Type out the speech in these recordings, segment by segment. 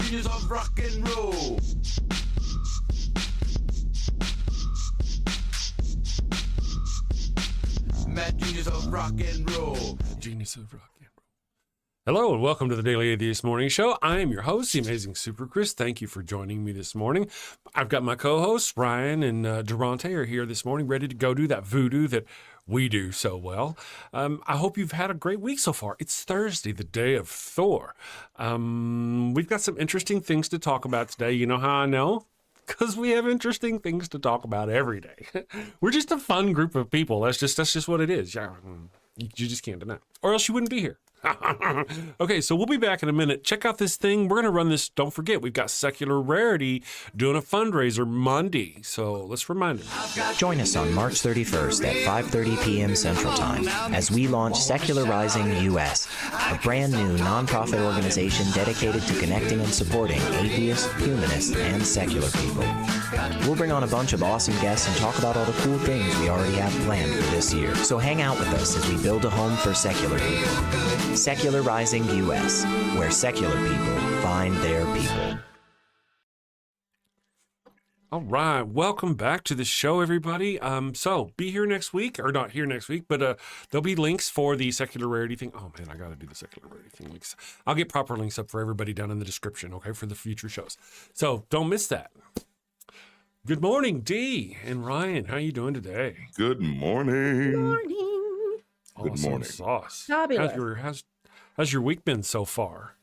Genius of rock and roll. Mad genius of rock and roll. Genius of rock and roll. Hello and welcome to the Daily Atheist Morning Show. I am your host, the amazing Super Chris. Thank you for joining me this morning. I've got my co-hosts, Rion and Darante, are here this morning, ready to go do that voodoo that we do so well. I hope you've had a great week so far. It's Thursday, the day of Thor. We've got some interesting things to talk about today. You know how I know? Because we have interesting things to talk about every day. We're just a fun group of people. That's just what it is. Yeah, you just can't deny it. Or else you wouldn't be here. Okay, so we'll be back in a minute. Check out this thing. We're going to run this. Don't forget, we've got Secular Rarity doing a fundraiser Monday. So let's remind them. Join us on March 31st at 5:30 p.m. Central Time as we launch Secular Rising US, a brand new nonprofit organization dedicated to connecting and supporting atheists, humanists, and secular people. We'll bring on a bunch of awesome guests and talk about all the cool things we already have planned for this year. So hang out with us as we build a home for secular people. Secular Rising US, where secular people find their people. All right, welcome back to the show, everybody. So be here next week, or not here next week, but there'll be links for the Secular Rarity thing. Oh man, I got to do the Secular Rarity thing links. I'll get proper links up for everybody down in the description, okay, for the future shows. So don't miss that. Good morning, Dee and Rion. How you doing today? Good morning. Good morning. Good Awesome morning. Sauce. Fabulous. How's your week been so far?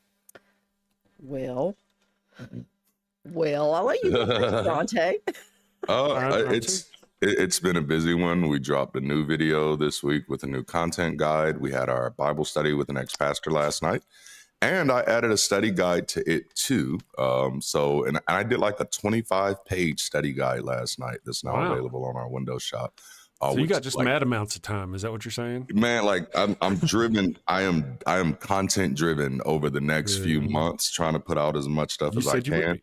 Well, I'll let you go first, Dante. It's been a busy one. We dropped a new video this week with a new content guide. We had our Bible study with an ex-pastor last night, and I added a study guide to it too. And I did like a 25-page study guide last night that's now available on our Windows shop. So you got just mad amounts of time. Is that what you're saying? Man, like I'm driven. I am content driven over the next few months, trying to put out as much stuff as I can.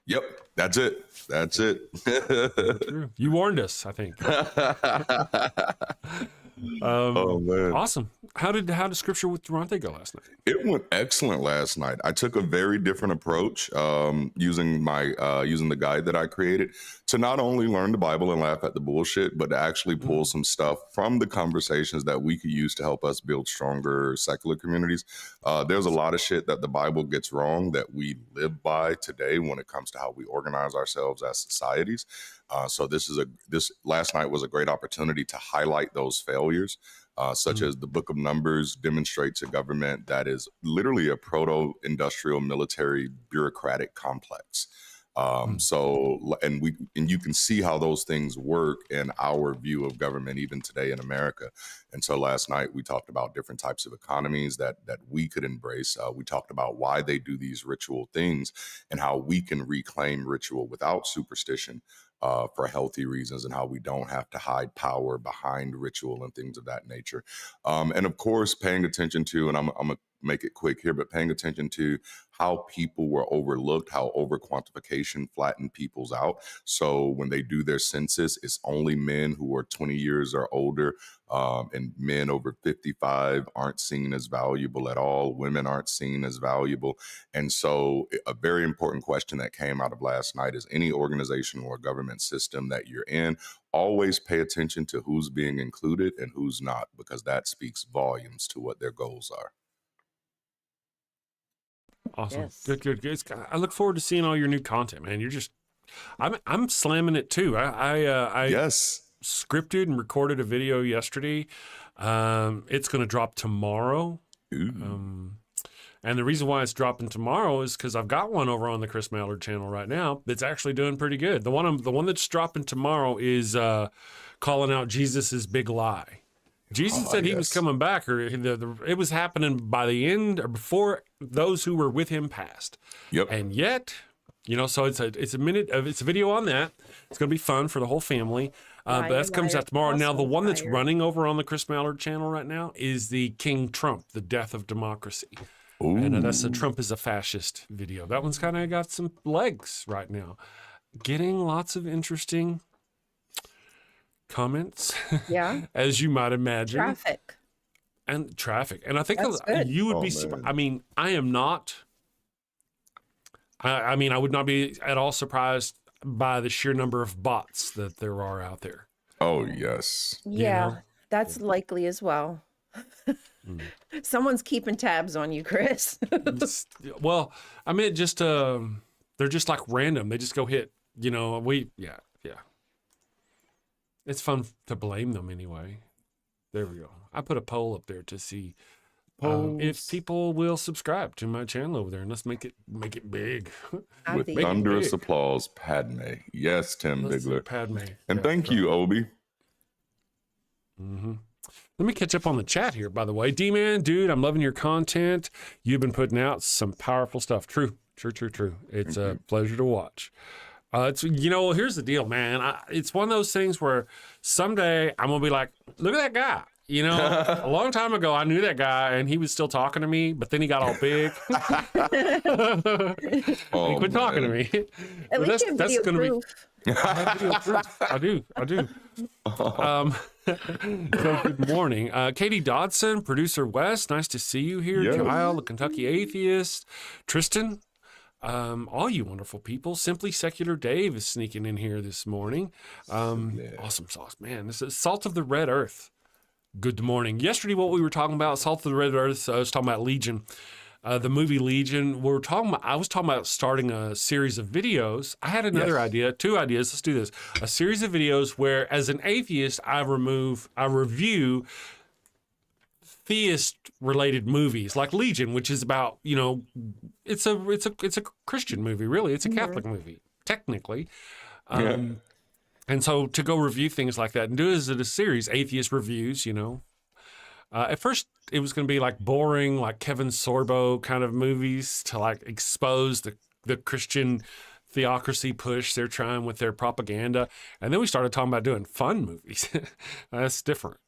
Yep, that's it. True. You warned us, I think. Oh man, awesome. How did Scripture with Darante go last night? It went excellent last night. I took a very different approach, using the guide that I created to not only learn the Bible and laugh at the bullshit, but to actually pull some stuff from the conversations that we could use to help us build stronger secular communities. There's a lot of shit that the Bible gets wrong that we live by today when it comes to how we organize ourselves as societies. So this last night was a great opportunity to highlight those failures, such as the Book of Numbers demonstrates a government that is literally a proto-industrial military bureaucratic complex. And you can see how those things work in our view of government even today in America. And so last night we talked about different types of economies that we could embrace. We talked about why they do these ritual things and how we can reclaim ritual without superstition for healthy reasons, and how we don't have to hide power behind ritual and things of that nature. And of course, paying attention to, and I'm gonna make it quick here, but paying attention to how people were overlooked, how over-quantification flattened people's out. So when they do their census, it's only men who are 20 years or older, and men over 55 aren't seen as valuable at all. Women aren't seen as valuable. And so a very important question that came out of last night is any organization or government system that you're in, always pay attention to who's being included and who's not, because that speaks volumes to what their goals are. Awesome. Yes. Good. I look forward to seeing all your new content, man. I'm slamming it too. I Yes. scripted and recorded a video yesterday. It's going to drop tomorrow. And the reason why it's dropping tomorrow is because I've got one over on the Chris Mallard channel right now that's actually doing pretty good. The one that's dropping tomorrow is calling out Jesus's big lie. Jesus said he was coming back, or it was happening by the end or before those who were with him passed. Yep. And yet, so it's a video on that. It's going to be fun for the whole family. But that comes out tomorrow. Now, the one that's running over on the Chris Mallard channel right now is the King Trump, the death of democracy. Ooh. And that's the Trump is a fascist video. That one's kind of got some legs right now. Getting lots of interesting comments. Yeah. As you might imagine. Traffic. And I think That's good. you would be surprised. I mean, I'm I mean, I would not be at all surprised by the sheer number of bots that there are out there. Oh, yes. Yeah, know? that's likely as well. Someone's keeping tabs on you, Chris. Well, I mean, just they're just like random. They just go hit. Yeah. It's fun to blame them anyway. There we go. I put a poll up there to see if people will subscribe to my channel over there, and let's make it big. With thunderous applause, Padme. Yes, Tim Bigler. Padme. And thank you, Obi. Mm-hmm. Let me catch up on the chat here, by the way. D-Man, dude, I'm loving your content. You've been putting out some powerful stuff. True. It's a pleasure to watch. Here's the deal, man. It's one of those things where someday I'm going to be like, look at that guy. A long time ago, I knew that guy, and he was still talking to me, but then he got all big. He quit talking to me. At least you have video proof. I do. So good morning. Katie Dodson, producer Wes, nice to see you here. Yes. Kyle, the Kentucky Atheist. Tristan, all you wonderful people. Simply Secular Dave is sneaking in here this morning. Awesome sauce. Man, this is Salt of the Red Earth. Good morning. Yesterday, what we were talking about, Salt of the Red Earth, I was talking about Legion. The movie Legion. I was talking about starting a series of videos. I had another idea, 2 ideas. Let's do this. A series of videos where, as an atheist, I review theist-related movies like Legion, which is about, it's a Christian movie, really. It's a Catholic movie, technically. And so to go review things like that and do it as a series, atheist reviews, at first it was going to be like boring, like Kevin Sorbo kind of movies to like expose the Christian theocracy push they're trying with their propaganda. And then we started talking about doing fun movies. That's different.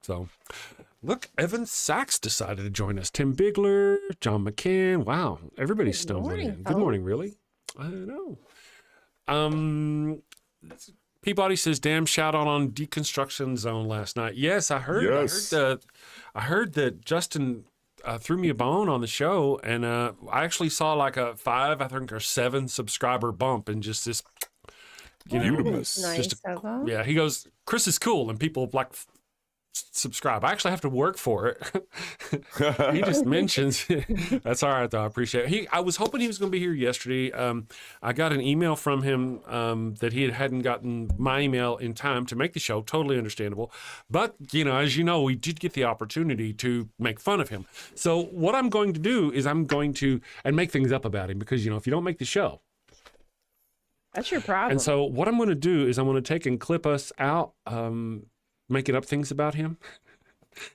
So look, Evan Sachs decided to join us. Tim Bigler, John McCann. Wow. Everybody's stumbling in. Good morning, really? I don't know. Peabody says, "Damn shout out on Deconstruction Zone last night." Yes, I heard. Yes. I heard that Justin threw me a bone on the show, and I actually saw like a 5, I think, or 7 subscriber bump, and just this, Nice yeah. He goes, "Chris is cool," and people like subscribe. I actually have to work for it. He just mentions that's all right though. I appreciate it. I was hoping he was going to be here yesterday. I got an email from him that he hadn't gotten my email in time to make the show. Totally understandable. But as you know, we did get the opportunity to make fun of him. So what I'm going to do is I'm going to make things up about him, because if you don't make the show, That's your problem. and so what I'm going to do is I'm going to take and clip us out making up things about him.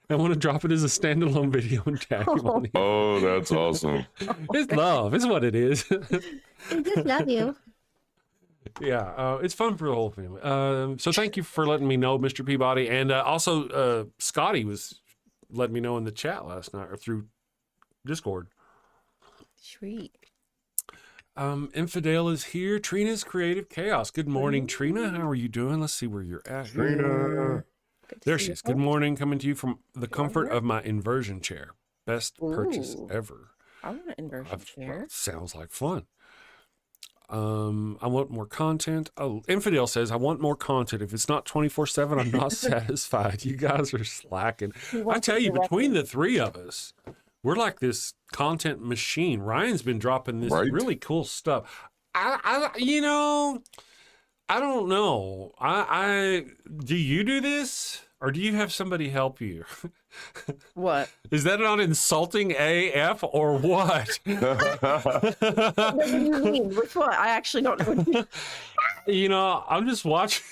I want to drop it as a standalone video and tag him on it. Oh, that's awesome. It's love. It's what it is. I just love you. Yeah, it's fun for the whole family. So thank you for letting me know, Mr. Peabody. And also, Scotty was letting me know in the chat last night or through Discord. Sweet. Infidel is here. Trina's Creative Chaos. Good morning, Trina. How are you doing? Let's see where you're at. Trina. There she is. Good morning. Coming to you from the comfort of my inversion chair. Best purchase ever. I want an inversion chair. Sounds like fun. I want more content. Oh, Infidel says, "I want more content. If it's not 24/7, I'm not satisfied." You guys are slacking. I tell you, between the 3 of us, we're like this content machine. Ryan's been dropping this really cool stuff. I don't know. Do you do this, or do you have somebody help you? What? Is that not insulting AF or what? What do you mean? Which one? I actually don't know what you mean. I'm just watching.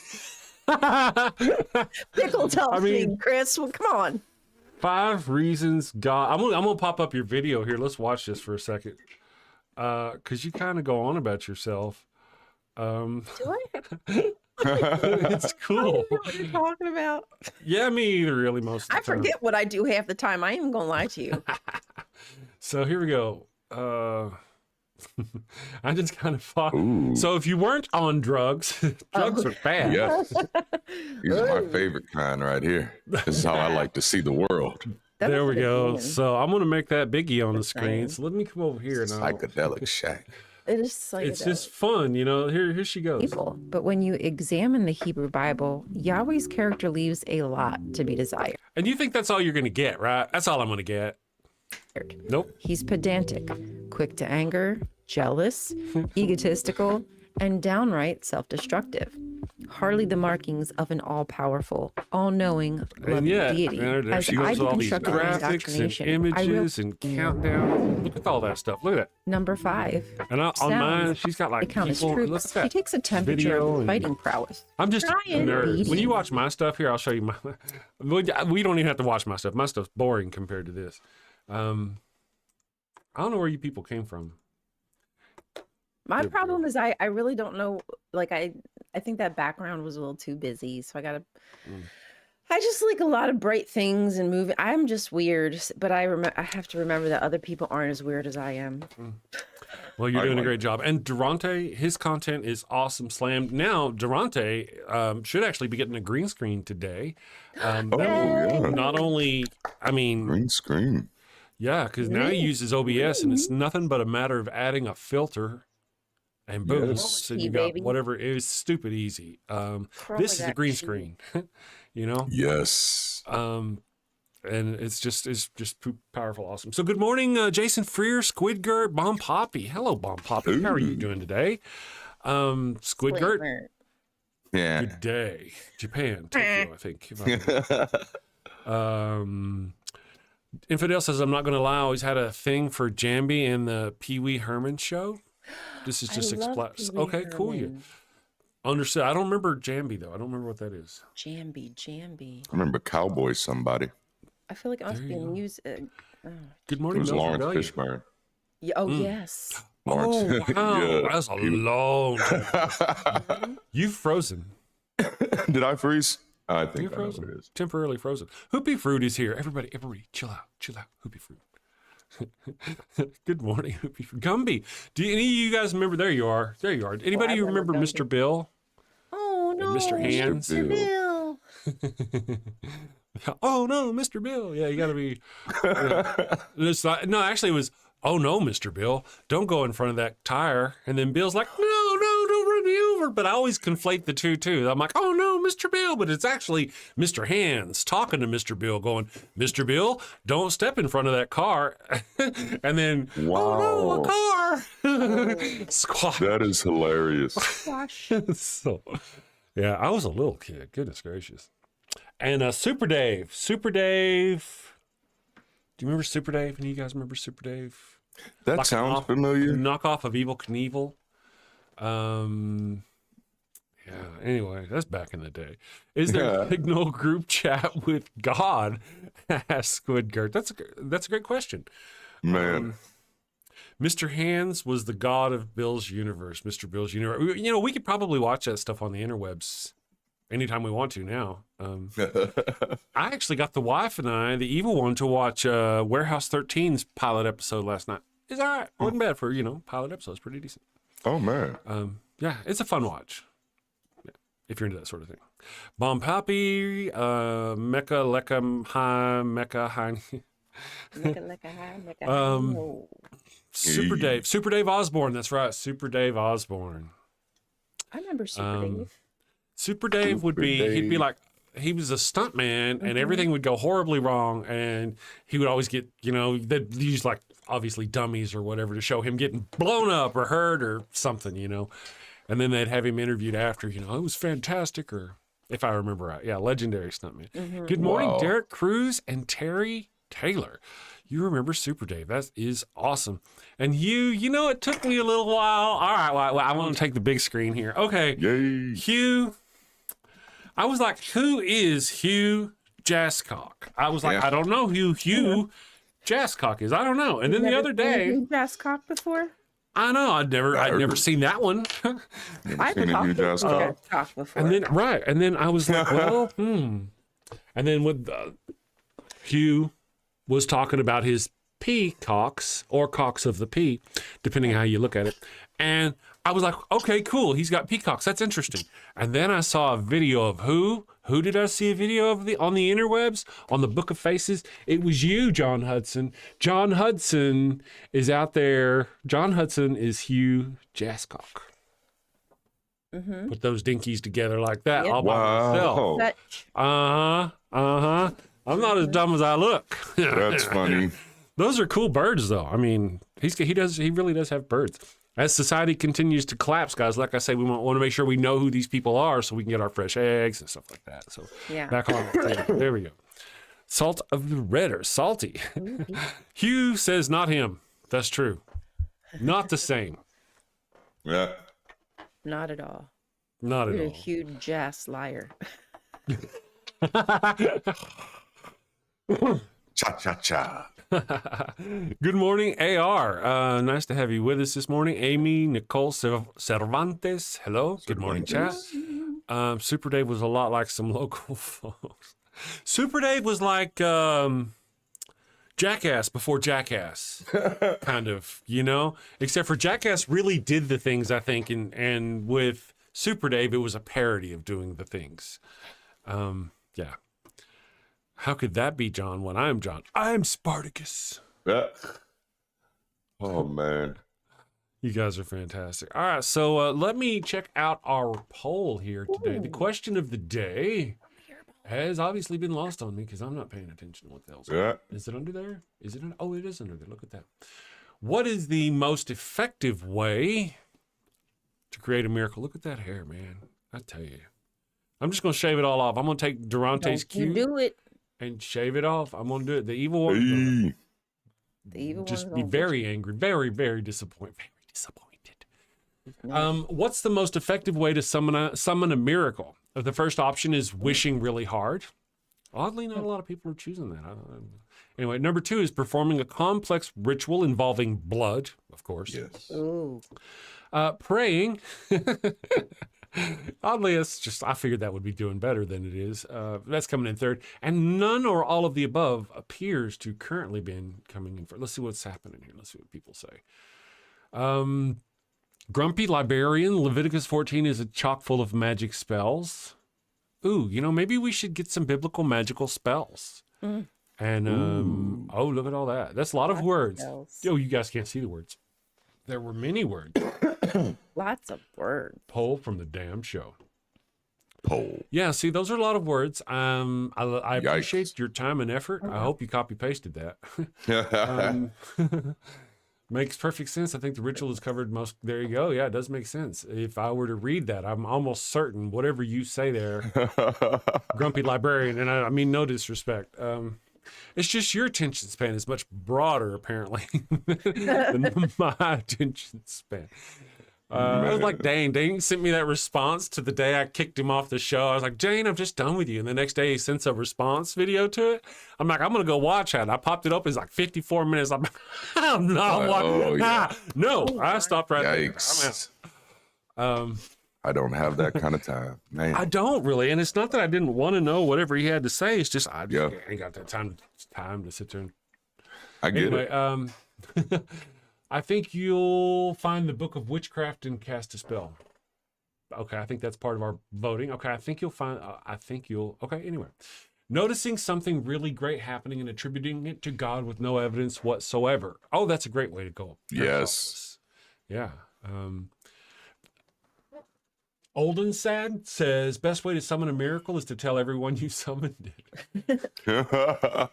Pickle toasting, Chris. Well, come on. 5 reasons God. I'm gonna pop up your video here. Let's watch this for a second, because you kind of go on about yourself. Do I? It's cool. I don't know what you're talking about. Yeah, me either. Really, most of the I time. forget what I do half the time. I ain't even gonna lie to you. So here we go. I just kind of fought. So if you weren't on drugs, drugs are bad. Yes. These are my favorite kind right here. This is how I like to see the world. There we go. So I'm going to make that biggie on the screen. So let me come over here. And Psychedelic shack. It is like It's just fun, you know. Here she goes. people. But when you examine the Hebrew Bible, Yahweh's character leaves a lot to be desired. And you think that's all you're going to get, right? That's all I'm going to get. Nope. He's pedantic, quick to anger, jealous, egotistical, and downright self-destructive. Hardly the markings of an all-powerful, all-knowing, loving deity. There she goes with all these graphics and images and countdown. Look at all that stuff. Look at that. Number 5. And on mine, she's got like count as people. Look troops. at that. He takes a temperature of fighting prowess. I'm just a Brian, nerd. When you watch my stuff here, I'll show you my. We don't even have to watch my stuff. My stuff's boring compared to this. I don't know where you people came from. My problem is I really don't know. Like I think that background was a little too busy, so I gotta. I just like a lot of bright things and moving. I'm just weird, but I have to remember that other people aren't as weird as I am. Well, you're doing a great job. And Darante, his content is awesome. Slammed. Now, Darante should actually be getting a green screen today. Not only, I mean, Green screen. Yeah, because now he uses OBS, and it's nothing but a matter of adding a filter. And boom, so you got whatever. It was stupid easy. This is a green screen, you know. Yes. And it's just powerful, awesome. So good morning, Jason Freer, Squidgert, Bomb Poppy. Hello, Bomb Poppy. Ooh. How are you doing today? Squidgert. Yeah. Good day, Japan, Tokyo, I think. Infidel says I'm not going to lie. I always had a thing for Jambi and the Pee Wee Herman show. This is just okay, cool. You understood. I don't remember Jambi though. I don't remember what that is. Jambi. I remember Cowboy somebody. I feel like it must be music. Good morning, it was Lawrence Fishburne. Yeah. Oh yes. Lawrence. Oh wow, Yeah. That's a long time. You've frozen. Did I freeze? I think You're frozen. It is. Temporarily frozen. Hoopy Fruit is here. Everybody, chill out. Hoopy Fruit. Good morning, Hoopy Fruit. Gumby. Do any of you guys remember? There you are. Anybody remember Mr. Bill? Oh no, Mr. Hands. Mr. Bill. Oh no, Mr. Bill. Yeah, you got to be. It's not, no, actually, it was. Oh no, Mr. Bill, don't go in front of that tire. And then Bill's like, no, don't run me over. But I always conflate the two too. I'm like, oh no, Mr. Bill, but it's actually Mr. Hands talking to Mr. Bill, going, Mr. Bill, don't step in front of that car. And then, oh no, a car. Squash. That is hilarious. Squash. So, yeah, I was a little kid. Goodness gracious. And Super Dave. Do you remember Super Dave? Any of you guys remember Super Dave? That like sounds familiar. Knockoff of Evil Knievel. Yeah, anyway, that's back in the day. Is there a signal group chat with God? Asked Squidgert. That's a great question. Man. Mr. Hands was the god of Bill's universe. Mr. Bill's universe. You know, we could probably watch that stuff on the interwebs anytime we want to now. I actually got the wife and I, the evil one, to watch Warehouse 13's pilot episode last night. It's all right. Wasn't bad for, pilot episodes. Pretty decent. Oh, man. Yeah, it's a fun watch. Yeah, if you're into that sort of thing. Bomb Poppy, Mecca, Leckham, High, Mecca, High. Super Dave Osborne. That's right. Super Dave Osborne. I remember Super Dave. Super Dave would be, he'd be like, he was a stunt man and everything would go horribly wrong. And he would always get, they'd use like obviously dummies or whatever to show him getting blown up or hurt or something, And then they'd have him interviewed after, it was fantastic, or if I remember right. Yeah, legendary stuntman. Mm-hmm. Good morning, Derek Cruz and Terry Taylor. You remember Super Dave. That is awesome. And Hugh, it took me a little while. All right, well, I want to take the big screen here. Okay. Yay. Hugh. I was like, who is Hugh Jasscock? I was like, I don't know who Hugh Jasscock is. I don't know. And then the other day, Hugh Jasscock before? I know. I'd never seen that one. I've seen Hugh Jasscock before. And then I was like, well, And then with Hugh was talking about his peacocks or cocks of the pea, depending how you look at it. And I was like, okay, cool. He's got peacocks. That's interesting. And then I saw a video of who? Who did I see a video of on the interwebs? On the Book of Faces? It was you, John Hudson. John Hudson is out there. John Hudson is Hugh Jaskok. Put those dinkies together like that all by myself. I'm not as dumb as I look. That's funny. Those are cool birds, though. I mean, he really does have birds. As society continues to collapse, guys, like I say, we want to make sure we know who these people are so we can get our fresh eggs and stuff like that. So back on. There we go. Salt of the red or salty. Hugh says not him. That's true. Not the same. Yeah. Not at all. Not at You're all. a huge ass liar. Cha-cha-cha. Good morning, AR. Nice to have you with us this morning. Amy Nicole Cervantes. Hello. Good morning, chat. Super Dave was a lot like some local folks. Super Dave was like Jackass before Jackass, kind of, you know? Except for Jackass really did the things, I think, and with Super Dave, it was a parody of doing the things. Yeah. How could that be John when I'm John? I'm Spartacus. Yeah. Oh, man. You guys are fantastic. All right, so let me check out our poll here today. The question of the day has obviously been lost on me because I'm not paying attention to what the hell's going on. Is it under there? Is it? Oh, it is under there. Look at that. What is the most effective way to create a miracle? Look at that hair, man. I tell you. I'm just going to shave it all off. I'm going to take Darante's cue. Do it. And shave it off. I'm going to do it. The evil one. The evil just be very angry. Very, very disappointed. Very disappointed. What's the most effective way to summon a miracle? The first option is wishing really hard. Oddly, not a lot of people are choosing that. Anyway, number 2 is performing a complex ritual involving blood, of course. Yes. Ooh. Praying. Oddly, it's just, I figured that would be doing better than it is. That's coming in third. And none or all of the above appears to currently be coming in first. Let's see what's happening here. Let's see what people say. Grumpy Librarian, Leviticus 14 is a chock full of magic spells. Ooh, you know, maybe we should get some biblical magical spells. And, oh, look at all that. That's a lot of words. Oh, you guys can't see the words. There were many words. Lots of words. Poll from the damn show. Poll. Yeah, see, those are a lot of words. I appreciate your time and effort. I hope you copy-pasted that. Makes perfect sense. I think the ritual is covered most. There you go. Yeah, it does make sense. If I were to read that, I'm almost certain whatever you say there, Grumpy Librarian, and I mean no disrespect. It's just your attention span is much broader, apparently, than my attention span. I was like, Dane sent me that response to the day I kicked him off the show. I was like, Jane, I'm just done with you. And the next day he sends a response video to it. I'm like, I'm going to go watch it. I popped it up. It's like 54 minutes. I'm not watching. No, I stopped right there. I'm out. I don't have that kind of time, man. I don't really. And it's not that I didn't want to know whatever he had to say. It's just, I ain't got that time to sit there. I get it. I think you'll find the Book of Witchcraft and cast a spell. Okay, I think that's part of our voting. Okay, I think you'll find, okay, anyway. Noticing something really great happening and attributing it to God with no evidence whatsoever. Oh, that's a great way to go. Yes. Yeah. Olden Sad says, best way to summon a miracle is to tell everyone you summoned it.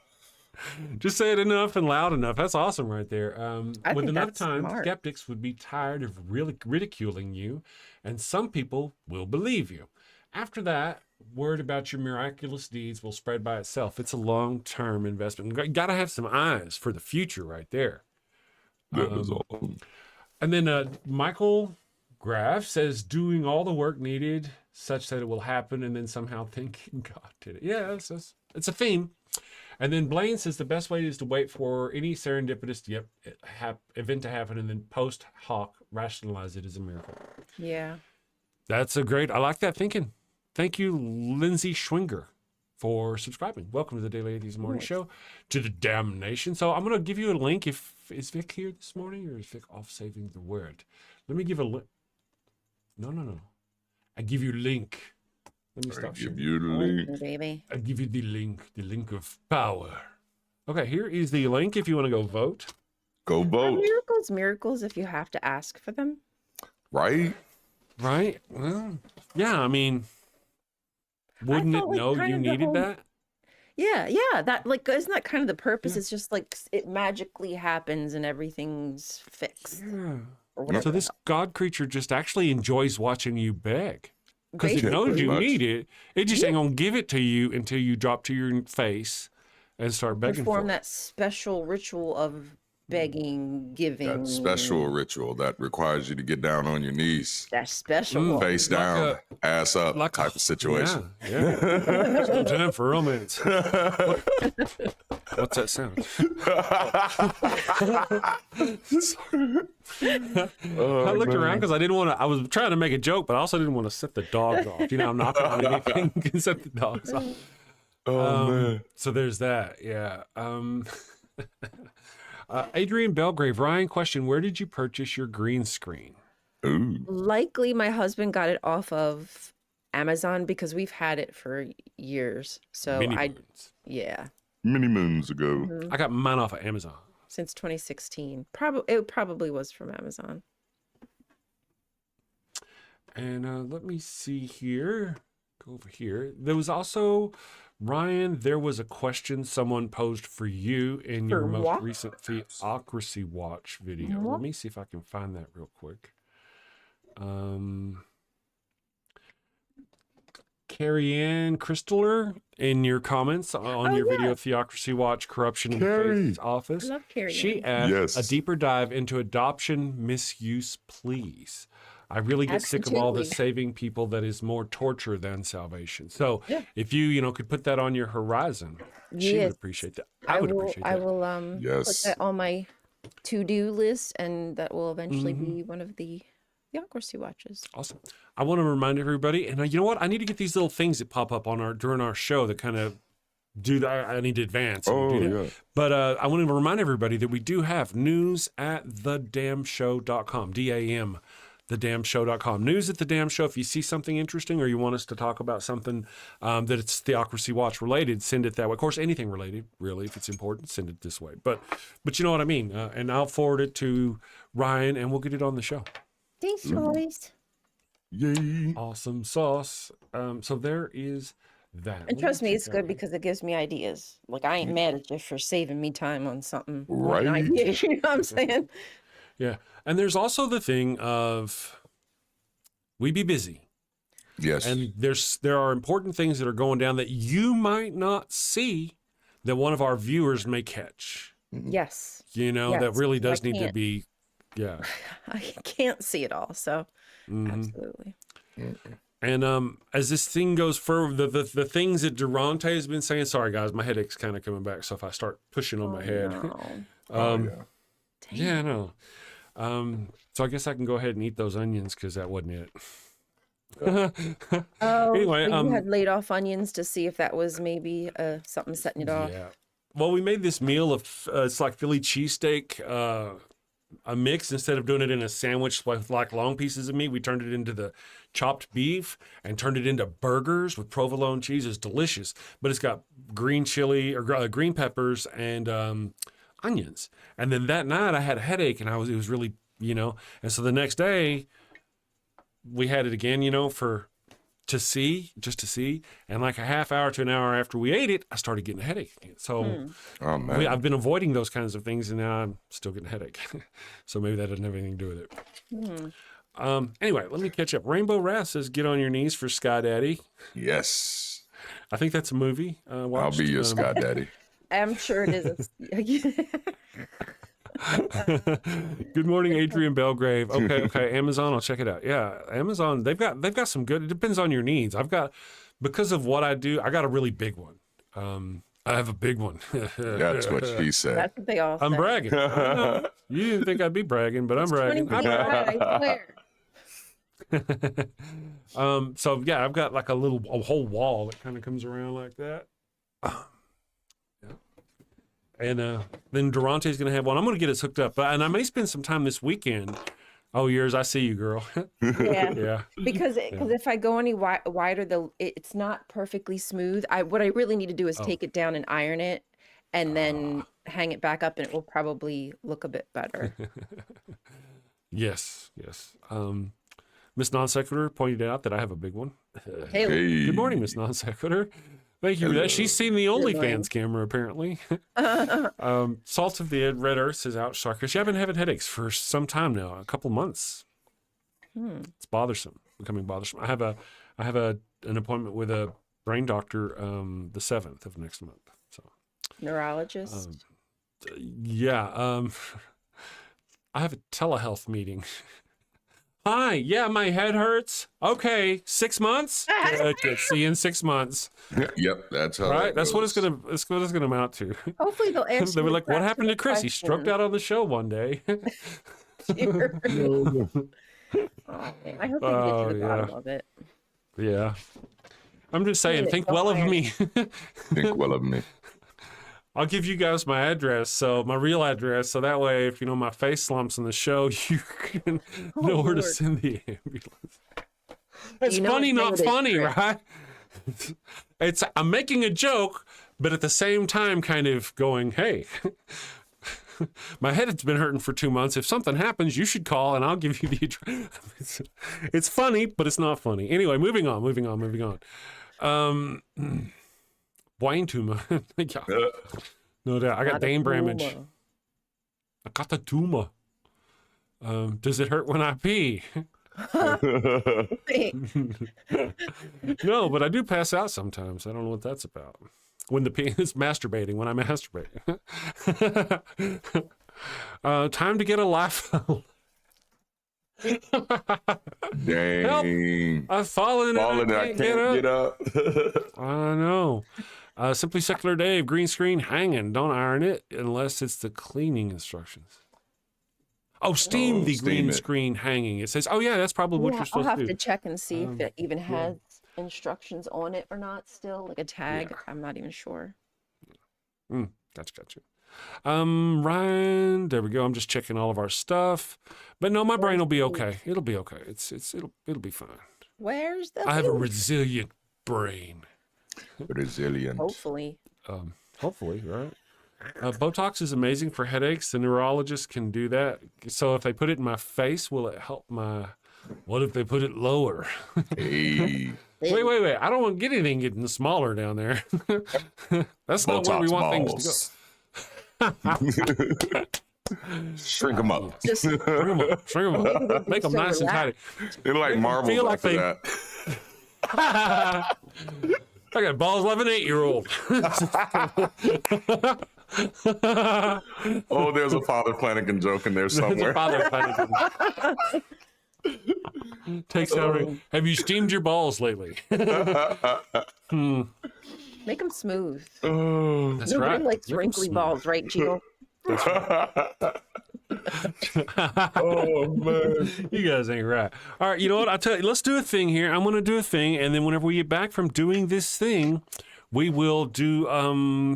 Just say it enough and loud enough. That's awesome right there. With enough time, skeptics would be tired of really ridiculing you, and some people will believe you. After that, word about your miraculous deeds will spread by itself. It's a long-term investment. You got to have some eyes for the future right there. That was awesome. And then Michael Graff says, doing all the work needed such that it will happen, and then somehow thinking God did it. Yeah, it's a theme. And then Blaine says the best way is to wait for any serendipitous event to happen and then post hoc rationalize it as a miracle. Yeah. That's I like that thinking. Thank you, Lindsay Schwinger, for subscribing. Welcome to the Daily Atheist Morning Show, to the damnation. So I'm going to give you a link. Is Vic here this morning or is Vic off saving the word? Let me give a link. No. I give you link. Let me stop Give sharing. you the link. Baby. I give you the link of power. Okay, here is the link if you want to go vote. Go Are vote. miracles if you have to ask for them? Right? Right? Well, yeah, I mean, wouldn't it thought, like, know kind you of the needed whole- that? Yeah. That like isn't that kind of the purpose? Yeah. It's just like it magically happens and everything's fixed. Yeah. Or whatever. So this God creature just actually enjoys watching you beg. Because it Basically. knows pretty you much. need it. It just ain't gonna give it to you until you drop to your face and start begging for Perform it. that special ritual of begging, giving. That special ritual that requires you to get down on your knees, That special Mm. one. face down, ass up like a- type of situation. Yeah. Some time for romance. What's that sound? I looked around because I didn't want to. I was trying to make a joke, but I also didn't want to set the dogs off. You know, I'm knocking on anything can set the dogs off. Man. So there's that. Yeah. Adrian Belgrave, Ryan, question: where did you purchase your green screen? Ooh. Likely my husband got it off of Amazon because we've had it for years. So Mini I moons. yeah, Many moons ago. I got mine off of Amazon. since 2016. It probably was from Amazon. And let me see here. Go over here. There was also, Ryan, there was a question someone posed for you in your For most what? recent Theocracy Watch video. What? Let me see if I can find that real quick. Carrie Ann Crystaller, in your comments on your video Theocracy Watch Corruption in Carrie. Faith's Office, I love Carrie she Ann. asked Yes. a deeper dive into adoption misuse, please. I really get sick of all the Absolutely. saving people that is more torture than salvation. So Yeah. if you could put that on your horizon, she would Yes. appreciate that. I would appreciate that. I will put Yes. that on my to-do list, and that will eventually Mm-hmm. be one of the Theocracy Watches. Awesome. I want to remind everybody, and you know what? I need to get these little things that pop up during our show that kind of do that. I need to advance. And do that. Yeah. But I want to remind everybody that we do have news at thedamnshow.com. DAM. thedamnshow.com. News at the Damn Show. If you see something interesting or you want us to talk about something that it's Theocracy Watch related, send it that way. Of course, anything related, really, if it's important, send it this way. But you know what I mean. And I'll forward it to Ryan, and we'll get it on the show. Thanks, guys. Yay. Awesome sauce. So there is that. And trust me, it's good because it gives me ideas. Like, I ain't mad at you for saving me time on something. one Right. idea, you know what I'm saying? Yeah. And there's also the thing of we be busy. Yes. And there are important things that are going down that you might not see that one of our viewers may catch. Yes. That Yes, really I does need to can't. be, yeah. I can't see it all. So, Mhm. absolutely. And as this thing goes further, the things that Darante has been saying, sorry guys, my headache's kind of coming back. So if I start pushing on my head, No. Yeah. yeah, no. So I guess I can go ahead and eat those onions because that wasn't it. Oh, Anyway, so you had laid off onions to see if that was maybe something setting it off. Yeah. Well, we made this meal of it's like Philly cheesesteak, a mix. Instead of doing it in a sandwich with like long pieces of meat, we turned it into the chopped beef and turned it into burgers with provolone cheese. It's delicious, but it's got green chili or green peppers and onions. And then that night I had a headache and it was really, and so the next day we had it again, just to see. And like a half hour to an hour after we ate it, I started getting a headache again. So Oh man. I've been avoiding those kinds of things and now I'm still getting a headache. So maybe that doesn't have anything to do with it. Anyway, let me catch up. Rainbow Wrath says, get on your knees for Sky Daddy. Yes. I think that's a movie. I'll Watched. be your Sky Daddy. I'm sure it is. Good morning, Adrian Belgrave. Okay. Amazon, I'll check it out. Yeah, Amazon, they've got some good. It depends on your needs. Because of what I do, I got a really big one. I have a big one. That's what she said. That's what they all I'm say. bragging. No, you didn't think I'd be bragging, but I'm bragging. 20 feet wide, I swear. So yeah, I've got like a whole wall that kind of comes around like that. Yeah. And then Durante's going to have one. I'm going to get us hooked up. And I may spend some time this weekend Oh, yours. I see you, girl. Yeah. Yeah. Because if I go any wider, it's not perfectly smooth. What I really need to do is take it down and iron it, and then hang it back up, and it will probably look a bit better. Yes. Miss Non Sequitur pointed out that I have a big one. Hey. Good morning, Miss Non Sequitur. Thank you for that. She's seen the OnlyFans camera, apparently. Salt of the Red Earth says, ouch, Sarkis. Yeah, I've been having headaches for some time now, a couple months. It's bothersome, becoming bothersome. I have an appointment with a brain doctor the 7th of next month. So Neurologist? I have a telehealth meeting. Hi, yeah, my head hurts. Okay, 6 months? Okay, see you in 6 months. Yep, that's how. Right, that's what goes. it's gonna amount to. Hopefully they'll answer. They were like, "What happened to Chris? He stroked out on the show one day." Oh, man. I hope they get to the bottom of it. Yeah, I'm just saying, think well of me. Think well of me. I'll give you guys my address, so my real address, so that way, if my face slumps on the show, you can know where to send the ambulance. It's funny, not funny, right? I'm making a joke, but at the same time, kind of going, "Hey, my head has been hurting for 2 months. If something happens, you should call, and I'll give you the address." It's funny, but it's not funny. Anyway, moving on. Wine tumor. Yeah. No doubt. I got Dane Bramage. I got the tumor. Does it hurt when I pee? No, but I do pass out sometimes. I don't know what that's about. When the pee is masturbating, when I masturbate. Time to get a laugh. Dang. Help. I've fallen and I can't get up. I know. Simply Secular Dave, green screen hanging. Don't iron it unless it's the cleaning instructions. Oh, steam the green screen hanging. It says, oh yeah, that's probably what you're supposed to do. I'll have to check and see if it even has instructions on it or not still, like a tag. Yeah. I'm not even sure. Gotcha. Ryan, there we go. I'm just checking all of our stuff. But no, my brain will be okay. It'll be okay. It'll be fine. Where's the I have a resilient brain. Resilient. Hopefully, right? Botox is amazing for headaches. The neurologist can do that. So if they put it in my face, will it help my... What if they put it lower? Hey. Wait. I don't want to get anything getting smaller down there. That's not where we want things to go. Shrink them up. just Shrink them up. Make them so nice and tidy. They're like marbles feel like after that. I got balls of an 8-year-old. Oh, there's a Father Flanagan joke in there somewhere. Takes out. Have you steamed your balls lately? make them smooth. That's Nobody right. likes wrinkly balls, right, Gio? Oh man, you guys ain't right. All right, you know what? I'll tell you. Let's do a thing here. I'm going to do a thing, and then whenever we get back from doing this thing, we will do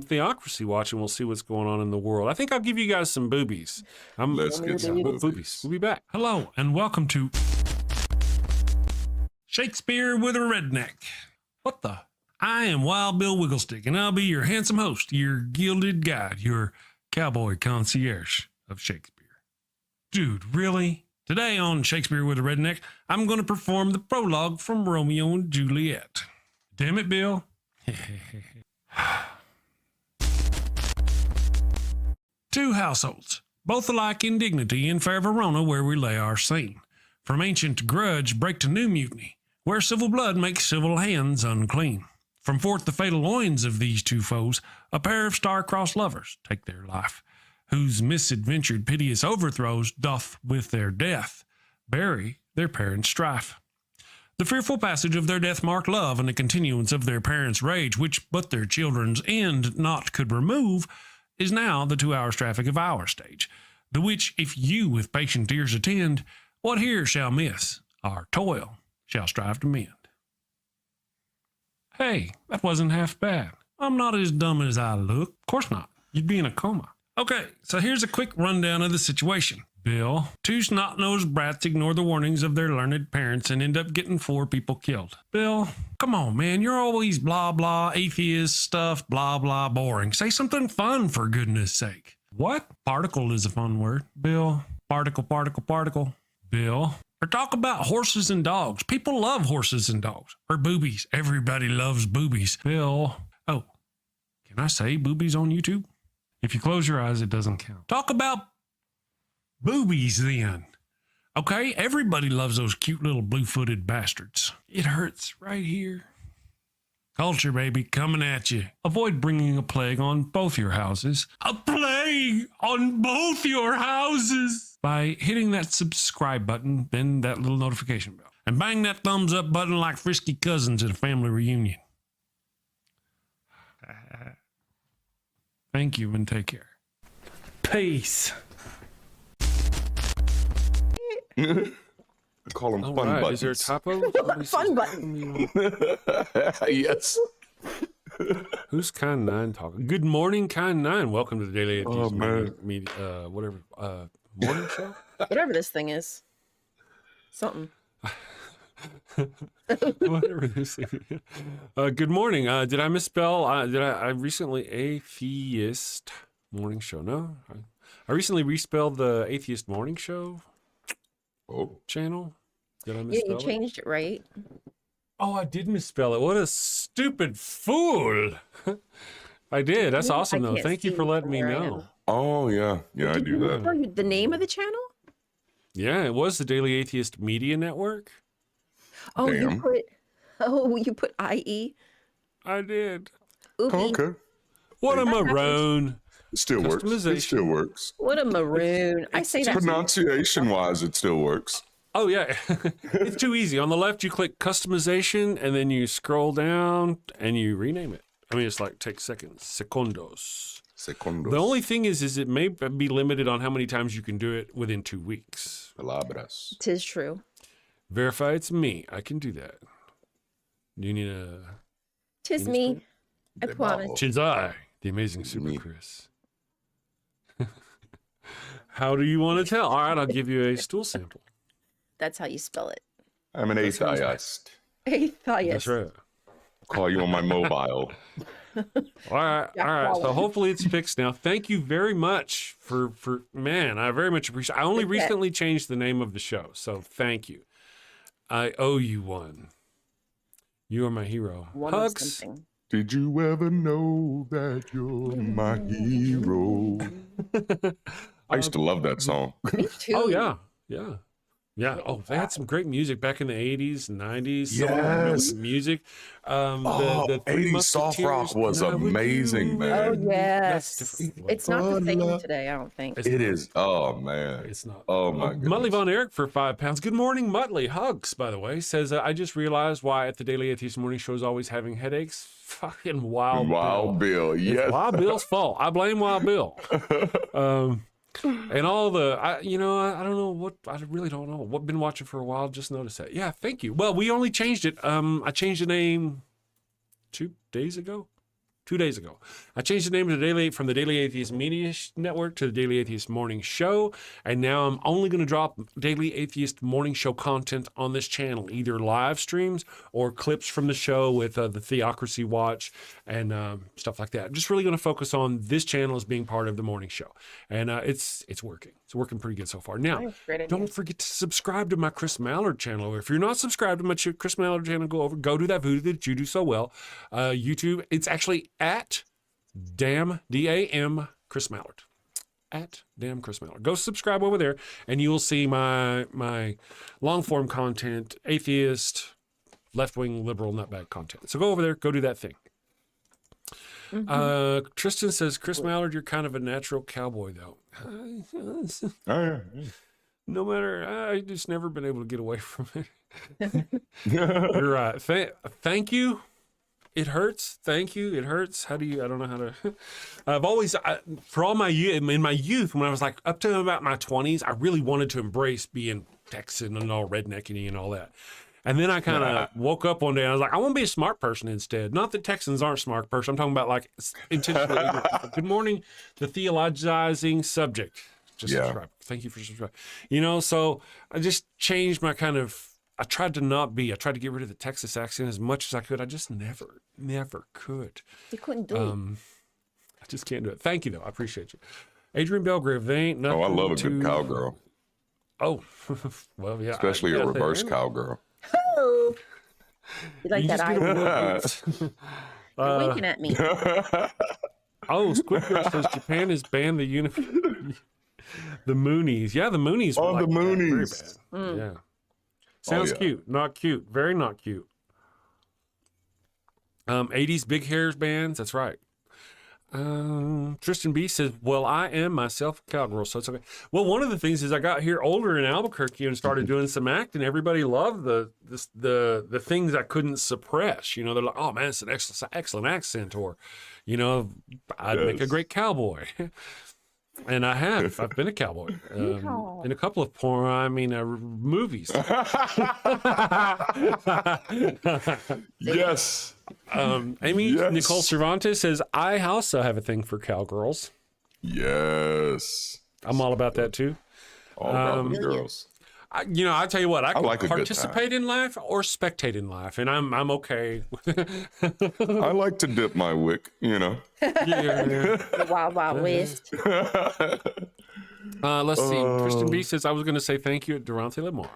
Theocracy Watch, and we'll see what's going on in the world. I think I'll give you guys some boobies. Let's get some boobies. We'll be back. Hello, and welcome to Shakespeare with a Redneck. What the? I am Wild Bill Wigglestick, and I'll be your handsome host, your gilded guide, your cowboy concierge of Shakespeare. Dude, really? Today on Shakespeare with a Redneck, I'm going to perform the prologue from Romeo and Juliet. Damn it, Bill. Two households, both alike in dignity in fair Verona, where we lay our scene. From ancient grudge break to new mutiny, where civil blood makes civil hands unclean. From forth the fatal loins of these two foes, a pair of star-crossed lovers take their life, whose misadventured piteous overthrows doth with their death bury their parents' strife. The fearful passage of their death-marked love and the continuance of their parents' rage, which but their children's end not could remove, is now the 2 hours traffic of our stage, the which if you with patient ears attend, what here shall miss, our toil shall strive to mend. Hey, that wasn't half bad. I'm not as dumb as I look. Of course not. You'd be in a coma. Okay, so here's a quick rundown of the situation. Bill, two snot-nosed brats ignore the warnings of their learned parents and end up getting 4 people killed. Bill, come on, man, you're always blah, blah, atheist stuff, blah, blah, boring. Say something fun, for goodness sake. What? Particle is a fun word. Bill, particle, particle, particle. Bill, or talk about horses and dogs. People love horses and dogs. Or boobies. Everybody loves boobies. Bill, oh, can I say boobies on YouTube? If you close your eyes, it doesn't count. Talk about boobies then. Okay, everybody loves those cute little blue-footed bastards. It hurts right here. Culture, baby, coming at you. Avoid bringing a plague on both your houses. A plague on both your houses! By hitting that subscribe button, then that little notification bell. And bang that thumbs up button like frisky cousins at a family reunion. Thank you and take care. Peace. I call them fun buttons. Is there a typo? Fun button. Yes. Who's Kind 9 talking? Good morning, Kind 9. Welcome to the Daily Atheist morning show. Whatever this thing is. Something. Whatever this thing is. Good morning. Did I misspell? I recently Atheist Morning Show? No. I recently respelled the Atheist Morning Show channel. Did I misspell you changed it, right? Oh, I did misspell it. What a stupid fool. I did. That's awesome, though. Thank you for letting me know. Oh, yeah. Yeah, I do that. Tell you the name of the channel? Yeah, it was the Daily Atheist Media Network. Oh, Damn. you put IE? I did. Oopie. Oh, okay. What a maroon. It still works. It still works. What a maroon. I say that. Pronunciation-wise, it still works. Oh, yeah. It's too easy. On the left, you click customization, and then you scroll down, and you rename it. I mean, it's like takes seconds. Secondos. The only thing is it may be limited on how many times you can do it within 2 weeks. Palabras. 'Tis true. Verify it's me. I can do that. Do you need a... 'Tis me. I promise. 'Tis I, the amazing Super Chris. How do you want to tell? All right, I'll give you a stool sample. That's how you spell it. I'm an atheist. Atheist. That's right. Call you on my mobile. All right. So hopefully it's fixed now. Thank you very much for man. I very much appreciate. I only recently changed the name of the show, so thank you. I owe you one. You are my hero. Hugs. Did you ever know that you're my hero? I used to love that song. Me too. Oh yeah. Oh, they had some great music back in the 80s and 90s. Yes. Music. The 80s soft rock was amazing, man. Oh, yes. That's it's not the same today, I don't think. It is. Oh, man. It's not. Oh, my goodness. Muttley Von Erich for £5. Good morning, Muttley. Hugs, by the way. Says, I just realized why at the Daily Atheist Morning Show is always having headaches. Fucking Wild Bill. Yes. It's Wild Bill's fault. I blame Wild Bill. And all the, I don't know what, I really don't know. What been watching for a while, just noticed that. Yeah, thank you. Well, we only changed it. I changed the name 2 days ago. 2 days ago. I changed the name of from the Daily Atheist Media Network to the Daily Atheist Morning Show. And now I'm only going to drop Daily Atheist Morning Show content on this channel, either live streams or clips from the show with the Theocracy Watch and stuff like that. I'm just really going to focus on this channel as being part of the morning show. And it's working. It's working pretty good so far. Now, don't forget to subscribe to my Chris Mallard channel. If you're not subscribed to my Chris Mallard channel, go do that voodoo that you do so well. YouTube, it's actually at DAM Chris Mallard. At DAM Chris Mallard. Go subscribe over there, and you will see my long form content, atheist, left wing, liberal, nutbag content. So go over there, go do that thing. Mm-hmm. Tristan says, Chris Mallard, you're kind of a natural cowboy, though. No matter, I just never been able to get away from it. You're right. Thank you. It hurts. Thank you. It hurts. I don't know how to. I've always, for all in my youth, when I was like up to about my 20s, I really wanted to embrace being Texan and all rednecky and all that. And then I kind of woke up one day and I was like, I want to be a smart person instead. Not that Texans aren't smart person. I'm talking about like intentionally. Good morning, the theologizing subject. Just subscribe. Thank you for subscribing. You know, so I just changed my kind of, I tried to get rid of the Texas accent as much as I could. I just never could. You couldn't do it. I just can't do it. Thank you though. I appreciate you. Adrian Belgrave, they ain't nothing. Oh, I love a good cowgirl. Oh, well, yeah. Especially a reverse cowgirl. Oh, you like that eye? You're winking at me. Squidward says Japan has banned the the Moonies. Yeah, the Moonies. Oh, the Moonies. Very bad. Yeah. Sounds yeah. cute. Not cute. Very not cute. 80s big hairs bands. That's right. Tristan B says, well, I am myself a cowgirl, so it's okay. Well, one of the things is I got here older in Albuquerque and started doing some acting. Everybody loved the things I couldn't suppress. You know, they're like, oh man, it's an excellent accent, or, you know, I'd make a great cowboy. And I have. I've been a cowboy in a couple of movies. Yes. Amy Nicole Cervantes says, I also have a thing for cowgirls. Yes. I'm all about that too. All about the girls. I tell you what, I can like a good participate in life or spectate in life, and I'm okay. I like to dip my wick, you know. The Wild Wild West. Let's see. Tristan B says, I was going to say thank you at Darante Lamar.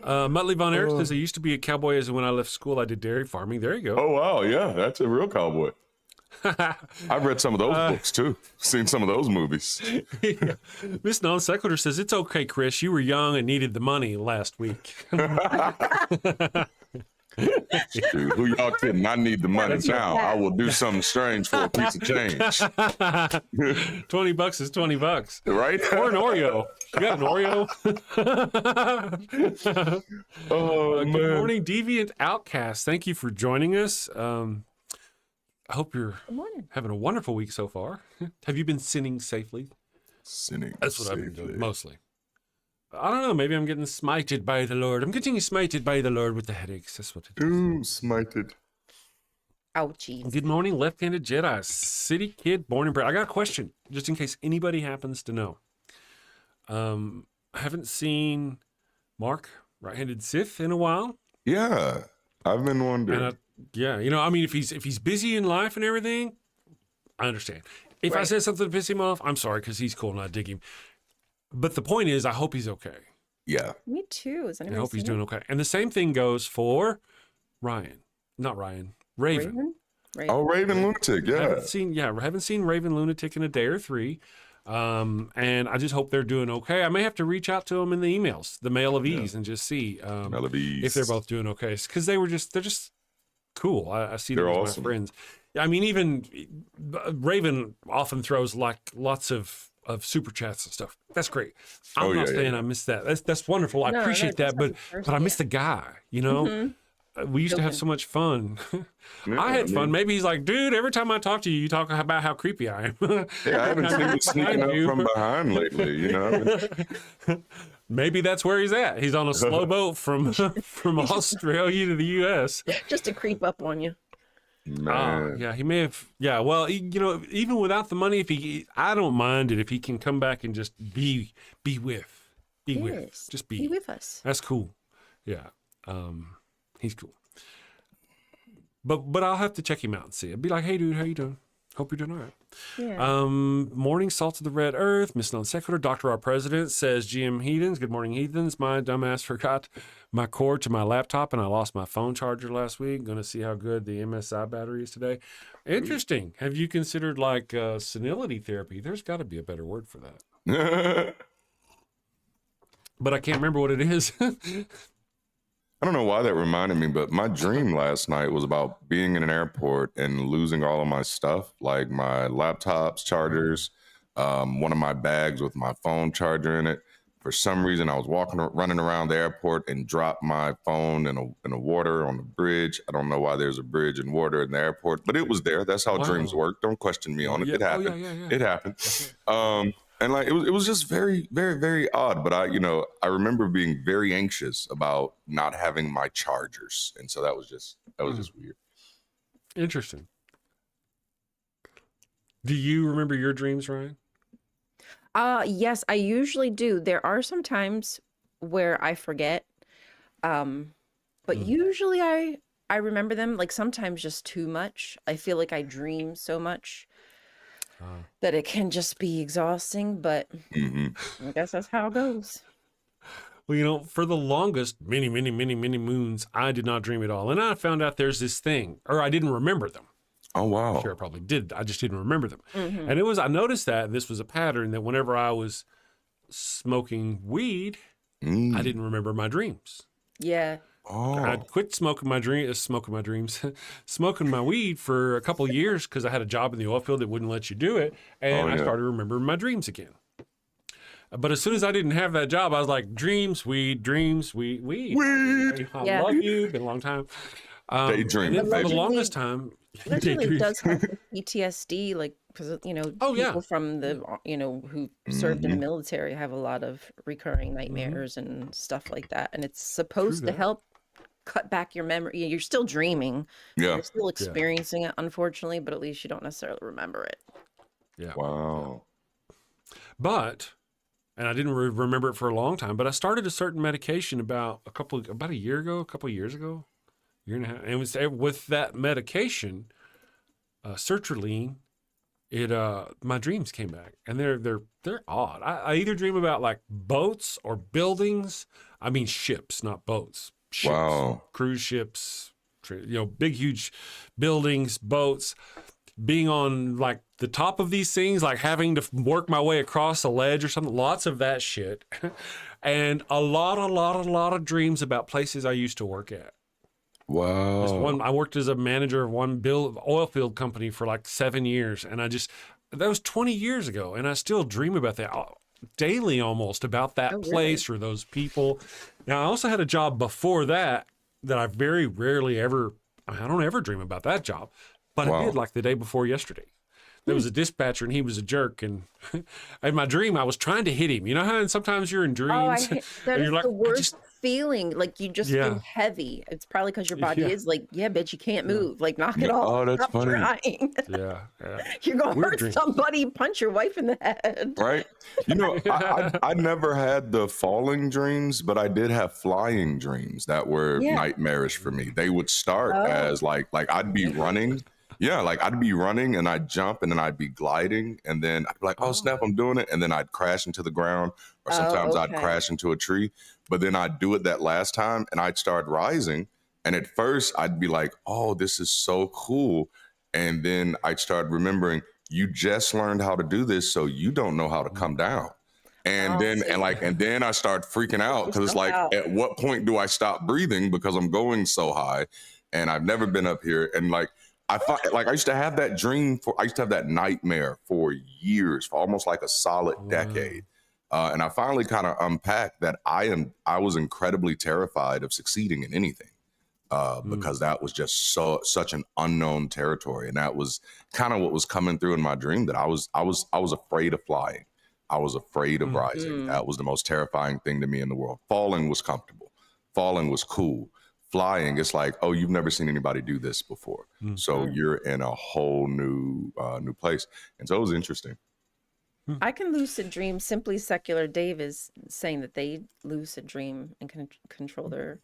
Muttley Von Erich says, I used to be a cowboy as when I left school. I did dairy farming. There you go. Oh, wow. Yeah, that's a real cowboy. I've read some of those books, too. Seen some of those movies. Yeah. Miss Non Sequitur says, it's okay, Chris. You were young and needed the money last week. Dude, who y'all kidding? I need the money now. I will do something strange for a piece of change. $20 is $20. Right? Or an Oreo. You got an Oreo? Man. Good morning, Deviant Outcast. Thank you for joining us. I hope you're having a wonderful week so far. Have you been sinning safely? That's what I've been doing, mostly. I don't know. Maybe I'm getting smited by the Lord. I'm getting smited by the Lord with the headaches. That's what it is. Ooh, smited. Ouchies. Good morning, left-handed Jedi, city kid, born and bred. I got a question, just in case anybody happens to know. I haven't seen Mark, right-handed Sith, in a while. Yeah, I've been wondering. If he's busy in life and everything, I understand. If I said something to piss him off, I'm sorry, because he's cool and I dig him. But the point is, I hope he's okay. Yeah. Me too. I hope he's doing okay. And the same thing goes for Raven. Raven. Oh, Raven Lunatic, yeah. Haven't seen Raven Lunatic in a day or three. And I just hope they're doing okay. I may have to reach out to them in the emails, the Mail of Ease, and just see if they're both doing okay. Because they're just cool. I see them as awesome. My friends. I mean, even Raven often throws like lots of super chats and stuff. That's great. I'm not saying I miss that. That's wonderful. I appreciate that, but I miss the guy, you know? Mm-hmm. We used to have so much fun. I had fun. Maybe he's like, dude, every time I talk to you, you talk about how creepy I am. I haven't seen you sneaking up from behind lately, you know? Maybe that's where he's at. He's on a slow boat from Australia to the U.S. Just to creep up on you. He may have. Yeah, well, even without the money, I don't mind it if he can come back and just be with us. That's cool. Yeah, he's cool. But I'll have to check him out and see. I'd be like, hey, dude, how you doing? Hope you're doing all right. Yeah. Morning, Salt of the Red Earth, Miss Non Sequitur, Dr. Our President says, GM Heathens, good morning, Heathens. My dumbass forgot my cord to my laptop and I lost my phone charger last week. Going to see how good the MSI battery is today. Interesting. Have you considered like senility therapy? There's got to be a better word for that. But I can't remember what it is. I don't know why that reminded me, but my dream last night was about being in an airport and losing all of my stuff, like my laptops, chargers, one of my bags with my phone charger in it. For some reason, I was running around the airport and dropped my phone in the water on the bridge. I don't know why there's a bridge and water in the airport, but it was there. That's how dreams work. Don't question me on it. It happened. It happened. And like it was just very, very, very odd. But I remember being very anxious about not having my chargers, and so that was just weird. Interesting. Do you remember your dreams, Ryan? Yes, I usually do. There are some times where I forget, but usually I remember them. Like sometimes just too much. I feel like I dream so much that it can just be exhausting. But I guess that's how it goes. Well, for the longest, many moons, I did not dream at all. And I found out there's this thing, or I didn't remember them. Oh, wow. Sure, I probably did. I just didn't remember them. And I noticed that this was a pattern that whenever I was smoking weed, I didn't remember my dreams. Yeah. Oh. I'd quit smoking my weed for a couple of years because I had a job in the oil field that wouldn't let you do it. And I started remembering my dreams again. But as soon as I didn't have that job, I was like, dreams, weed. I love you. Been a long time. Daydream. For the longest time, literally does have PTSD, like because people from the who served in the military have a lot of recurring nightmares and stuff like that, and it's supposed to help cut back your memory. You're still dreaming, you're still experiencing it, unfortunately, but at least you don't necessarily remember it. Yeah. Wow. And I didn't remember it for a long time, but I started a certain medication about a year ago, a couple of years ago. Year and a half, and it was with that medication, sertraline. My dreams came back, and they're odd. I either dream about like boats or buildings. I mean ships, not boats. Ships, wow. Cruise ships, big huge buildings, boats. Being on like the top of these things, like having to work my way across a ledge or something. Lots of that shit, and a lot of dreams about places I used to work at. Wow. I worked as a manager of one oil field company for like 7 years. And that was 20 years ago. And I still dream about that daily almost, about that place or those people. Now, I also had a job before that I very rarely I don't ever dream about that job. But I did like the day before yesterday. There was a dispatcher and he was a jerk. And in my dream, I was trying to hit him. You know how sometimes you're in dreams? That is the worst feeling. Like you just feel heavy. It's probably because your body is like, bitch, you can't move. Like knock it off. Oh, that's Stop funny. Trying. Yeah. You're going to hurt somebody, punch your wife in the head. Right. I never had the falling dreams, but I did have flying dreams that were nightmarish for me. They would start as like I'd be running. Yeah, like I'd be running and I'd jump and then I'd be gliding and then I'd be like, oh snap, I'm doing it. And then I'd crash into the ground or sometimes I'd crash into a tree. But then I'd do it that last time and I'd start rising. And at first I'd be like, oh, this is so cool. And then I'd start remembering you just learned how to do this, so you don't know how to come down. And then I start freaking out because it's like, at what point do I stop breathing because I'm going so high and I've never been up here. And like, I used to have that dream I used to have that nightmare for years, for almost like a solid decade. And I finally kind of unpacked that I was incredibly terrified of succeeding in anything because that was just such an unknown territory. And that was kind of what was coming through in my dream, that I was afraid of flying. I was afraid of rising. That was the most terrifying thing to me in the world. Falling was comfortable. Falling was cool. Flying, it's like, oh, you've never seen anybody do this before. So you're in a whole new place. And so it was interesting. I can lucid dream. Simply Secular Dave is saying that they lucid dream and can control their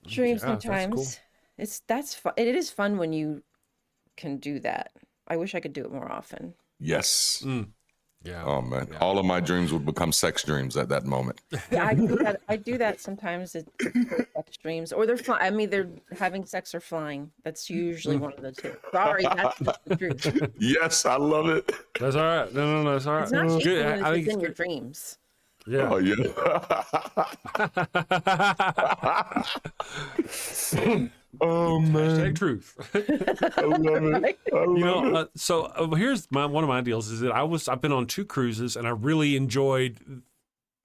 dreams sometimes. That's fun. It is fun when you can do that. I wish I could do it more often. Yes. Yeah. Oh man, all of my dreams would become sex dreams at that moment. Yeah, I do that sometimes. It's sex dreams, or they're flying. I mean, they're having sex or flying. That's usually one of the two. Sorry, that's the truth. Yes, I love it. That's all right. No, that's all right. It's not Good. it's in your dreams. Yeah. Oh yeah. Oh man. Hashtag truth. I love it. So here's one of my deals is that I've been on 2 cruises and I really enjoyed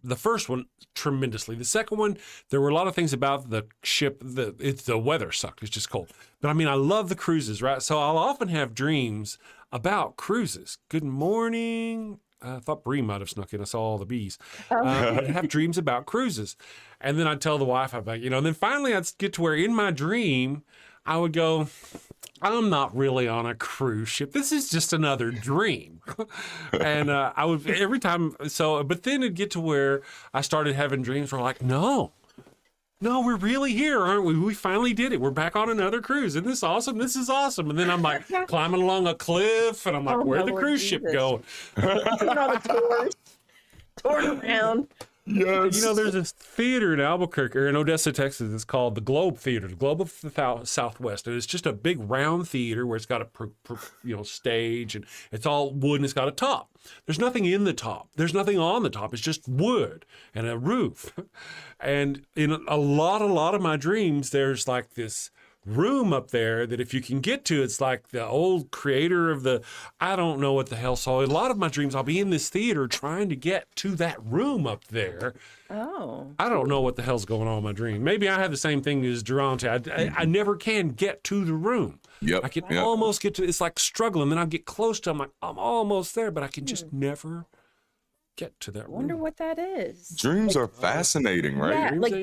the first one tremendously. The second one, there were a lot of things about the ship. The weather sucked. It's just cold. But I mean, I love the cruises, right? So I'll often have dreams about cruises. Good morning. I thought Bree might have snuck in. I saw all the bees. I'd have dreams about cruises. And then I'd tell the wife, I'd be like, and then finally I'd get to where in my dream, I would go, I'm not really on a cruise ship. This is just another dream. And I would every time. But then it'd get to where I started having dreams where like, no, we're really here, aren't we? We finally did it. We're back on another cruise. Isn't this awesome? This is awesome. And then I'm like climbing along a cliff and I'm like, where'd the cruise ship go? All the tours. Touring around. Yes. There's this theater in Albuquerque, or in Odessa, Texas. It's called the Globe Theater, the Globe of the Southwest. And it's just a big round theater where it's got a stage, and it's all wood, and it's got a top. There's nothing in the top. There's nothing on the top. It's just wood and a roof. And in a lot of my dreams, there's like this room up there that if you can get to, it's like the old creator of I don't know what the hell. So a lot of my dreams, I'll be in this theater trying to get to that room up there. Oh. I don't know what the hell's going on in my dream. Maybe I have the same thing as Darante. I never can get to the room. Yep. I can almost get to, it's like struggling. Then I get close to, I'm like, I'm almost there, but I can just never get to that I wonder room. what that is. Dreams are fascinating, right? Yeah, Dreams like are-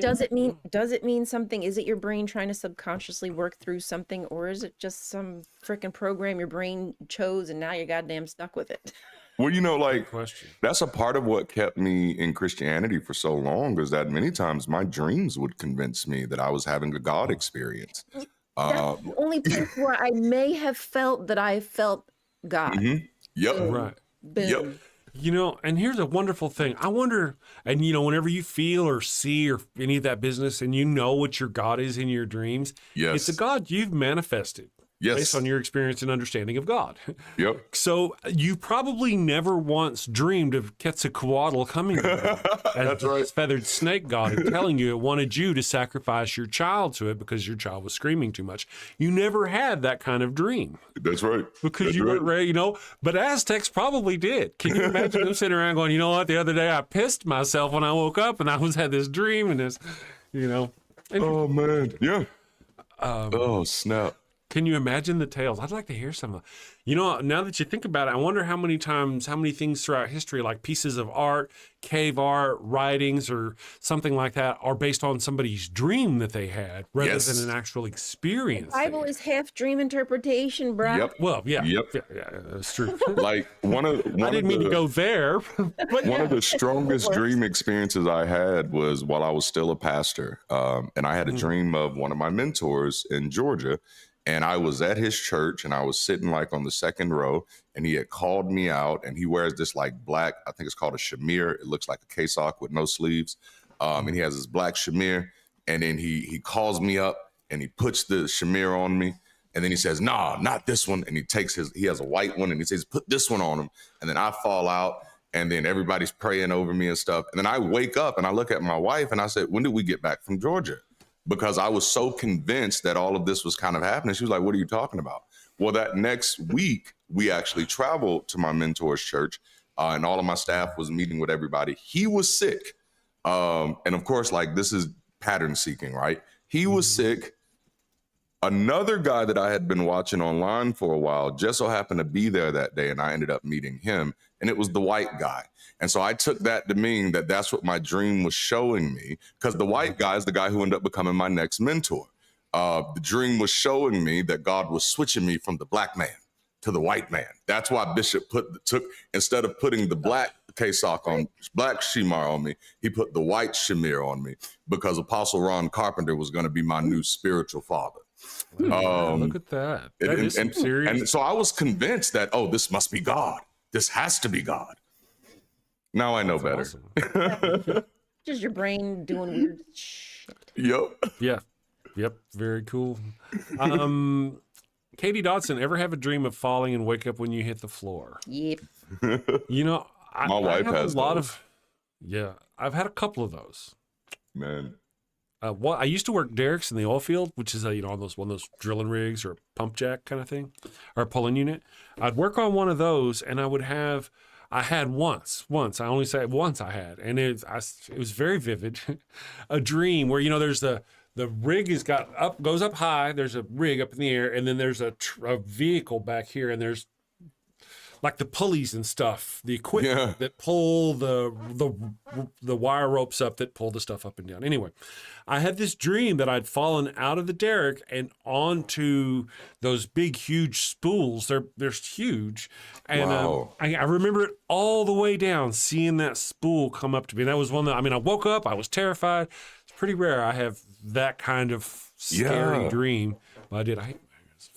does it mean something? Is it your brain trying to subconsciously work through something, or is it just some freaking program your brain chose and now you're goddamn stuck with it? Well, like Question. that's a part of what kept me in Christianity for so long, is that many times my dreams would convince me that I was having a God experience. That's the only place where I may have felt that I felt God. Yep. Right. Boom. Yep. And here's a wonderful thing. I wonder, and whenever you feel or see or any of that business and you know what your God is in your dreams, Yes. it's a God you've manifested Yes. based on your experience and understanding of God. Yep. So you probably never once dreamed of Quetzalcoatl coming to you as That's the right. feathered snake god and telling you it wanted you to sacrifice your child to it because your child was screaming too much. You never had that kind of dream That's right. because That's you right. weren't ready, But Aztecs probably did. Can you imagine them sitting around going, you know what? The other day I pissed myself when I woke up and I had this dream and this, And Oh man. Yeah. Oh snap. can you imagine the tales? I'd like to hear some of them. Now that you think about it, I wonder how many things throughout history, like pieces of art, cave art, writings, or something like that, are based on somebody's dream that they had rather Yes. than an actual experience. The Bible is half dream interpretation, bro. Yep. Well, yeah. Yep. Yeah, that's true. Like one I of didn't mean to go there. But One of the strongest works. dream experiences I had was while I was still a pastor. And I had a dream of one of my mentors in Georgia. And I was at his church and I was sitting like on the second row and he had called me out and he wears this like black, I think it's called a shamir. It looks like a casock with no sleeves. And he has this black shamir and then he calls me up and he puts the shamir on me. And then he says, nah, not this one. And he has a white one and he says, put this one on him. And then I fall out and then everybody's praying over me and stuff. And then I wake up and I look at my wife and I said, when did we get back from Georgia? Because I was so convinced that all of this was kind of happening. She was like, what are you talking about? Well, that next week, we actually traveled to my mentor's church and all of my staff was meeting with everybody. He was sick. And of course, like this is pattern seeking, right? He was sick. Another guy that I had been watching online for a while just so happened to be there that day. And I ended up meeting him and it was the white guy. And so I took that to mean that that's what my dream was showing me, because the white guy is the guy who ended up becoming my next mentor. The dream was showing me that God was switching me from the black man to the white man. That's why Bishop instead of putting the black K-sock on, black Shemar on me, he put the white Shamir on me because Apostle Ron Carpenter was going to be my new spiritual father. Look at that. That is some serious. And so I was convinced that, this must be God. This has to be God. Now I know better. Awesome. Just your brain doing weird shit. Yep. Yep. Very cool. Katie Dodson, ever have a dream of falling and wake up when you hit the floor? Yep. My wife have has a lot those. of. Yeah, I've had a couple of those. Man. I used to work derricks in the oil field, which is on one of those drilling rigs or a pump jack kind of thing, or a pulling unit. I'd work on one of those, and I had once. I only say once I had, and it was very vivid, a dream where there's the rig goes up high. There's a rig up in the air, and then there's a vehicle back here, and there's like the pulleys and stuff, the equipment that pull the wire ropes up that pull the stuff up and down. Anyway, I had this dream that I'd fallen out of the derrick and onto those big, huge spools. They're huge. And I remember it all the way down, seeing that spool come up to me. And that was one that, I mean, I woke up, I was terrified. It's pretty rare I have that kind of scary dream. But I did.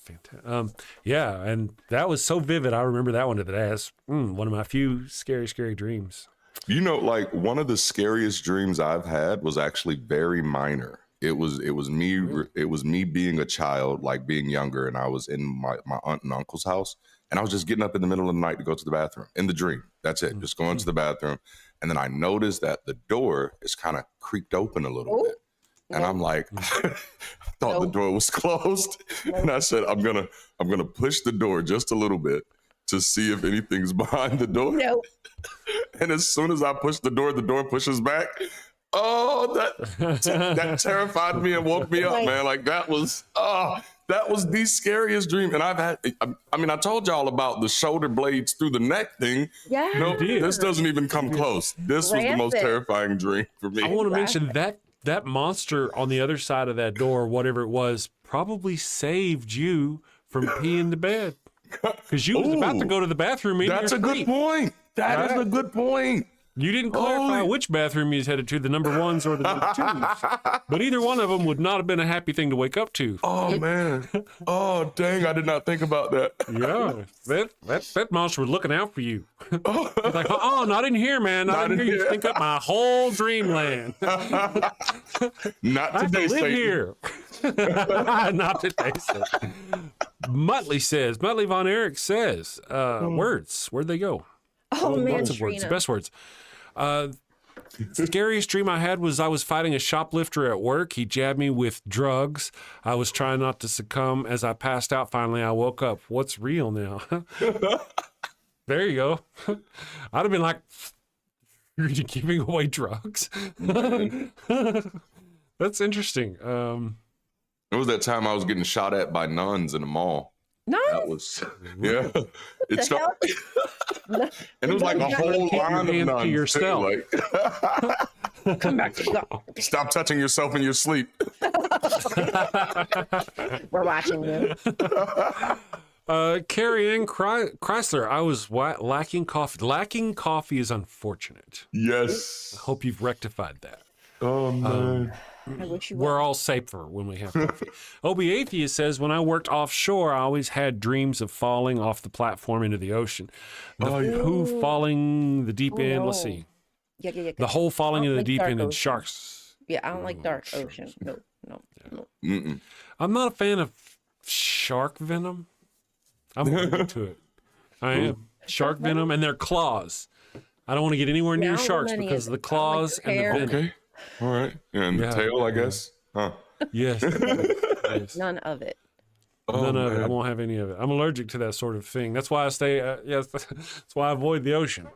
Fantastic. Yeah, and that was so vivid. I remember that one to the day. That's one of my few scary dreams. You know, like one of the scariest dreams I've had was actually very minor. It was me being a child, like being younger, and I was in my aunt and uncle's house, and I was just getting up in the middle of the night to go to the bathroom in the dream. That's it, just going to the bathroom, and then I noticed that the door is kind of creaked open a little bit. And I'm like, I thought the door was closed. And I said, I'm gonna push the door just a little bit to see if anything's behind the door. And as soon as I push the door pushes back. Oh, that terrified me and woke me up, man. Like that was the scariest dream. And I told y'all about the shoulder blades through the neck thing. Yeah. No, this doesn't even come close. This was the most terrifying dream for me. I want to mention that monster on the other side of that door, whatever it was, probably saved you from peeing the bed. Because you was about to go to the bathroom. That's a good point. That is a good point. You didn't clarify which bathroom you was headed to, the number ones or the number twos. But either one of them would not have been a happy thing to wake up to. Oh, man. Oh, dang. I did not think about that. Yeah. That monster was looking out for you. Like, oh, not in here, man. Not in here. You stink up my whole dreamland. Not today, Satan. Live here. Not today, Satan. Muttley Von Erich says, words, where'd they go? Oh, man, lots of words, the best words. Scariest dream I had was I was fighting a shoplifter at work. He jabbed me with drugs. I was trying not to succumb. As I passed out, finally, I woke up. What's real now? There you go. I'd have been like, you're giving away drugs? That's interesting. It was that time I was getting shot at by nuns in the mall. Nuns? That was, It started, and it was like a whole line of nuns. To yourself. Come back to God. Stop touching yourself in your sleep. We're watching you. Carrie Ann Chrysler, I was lacking coffee. Lacking coffee is unfortunate. Yes. I hope you've rectified that. Oh, man. I wish you We're all safer when we have coffee. Obi Atheist says, when I worked offshore, I always had dreams of falling off the platform into the ocean. Who falling the deep end? Let's see. Yeah. The whole falling into the like deep dark end and ocean. sharks. Yeah, I don't like dark ocean. No. I'm not a fan of shark venom. I'm allergic to it. I am. Shark venom and their claws. I don't want to get anywhere near sharks because of the claws and the venom. Okay. All right. And the tail, I guess. Huh. Yes. None of it. None of it. I won't have any of it. I'm allergic to that sort of thing. That's why I stay. That's why I avoid the ocean.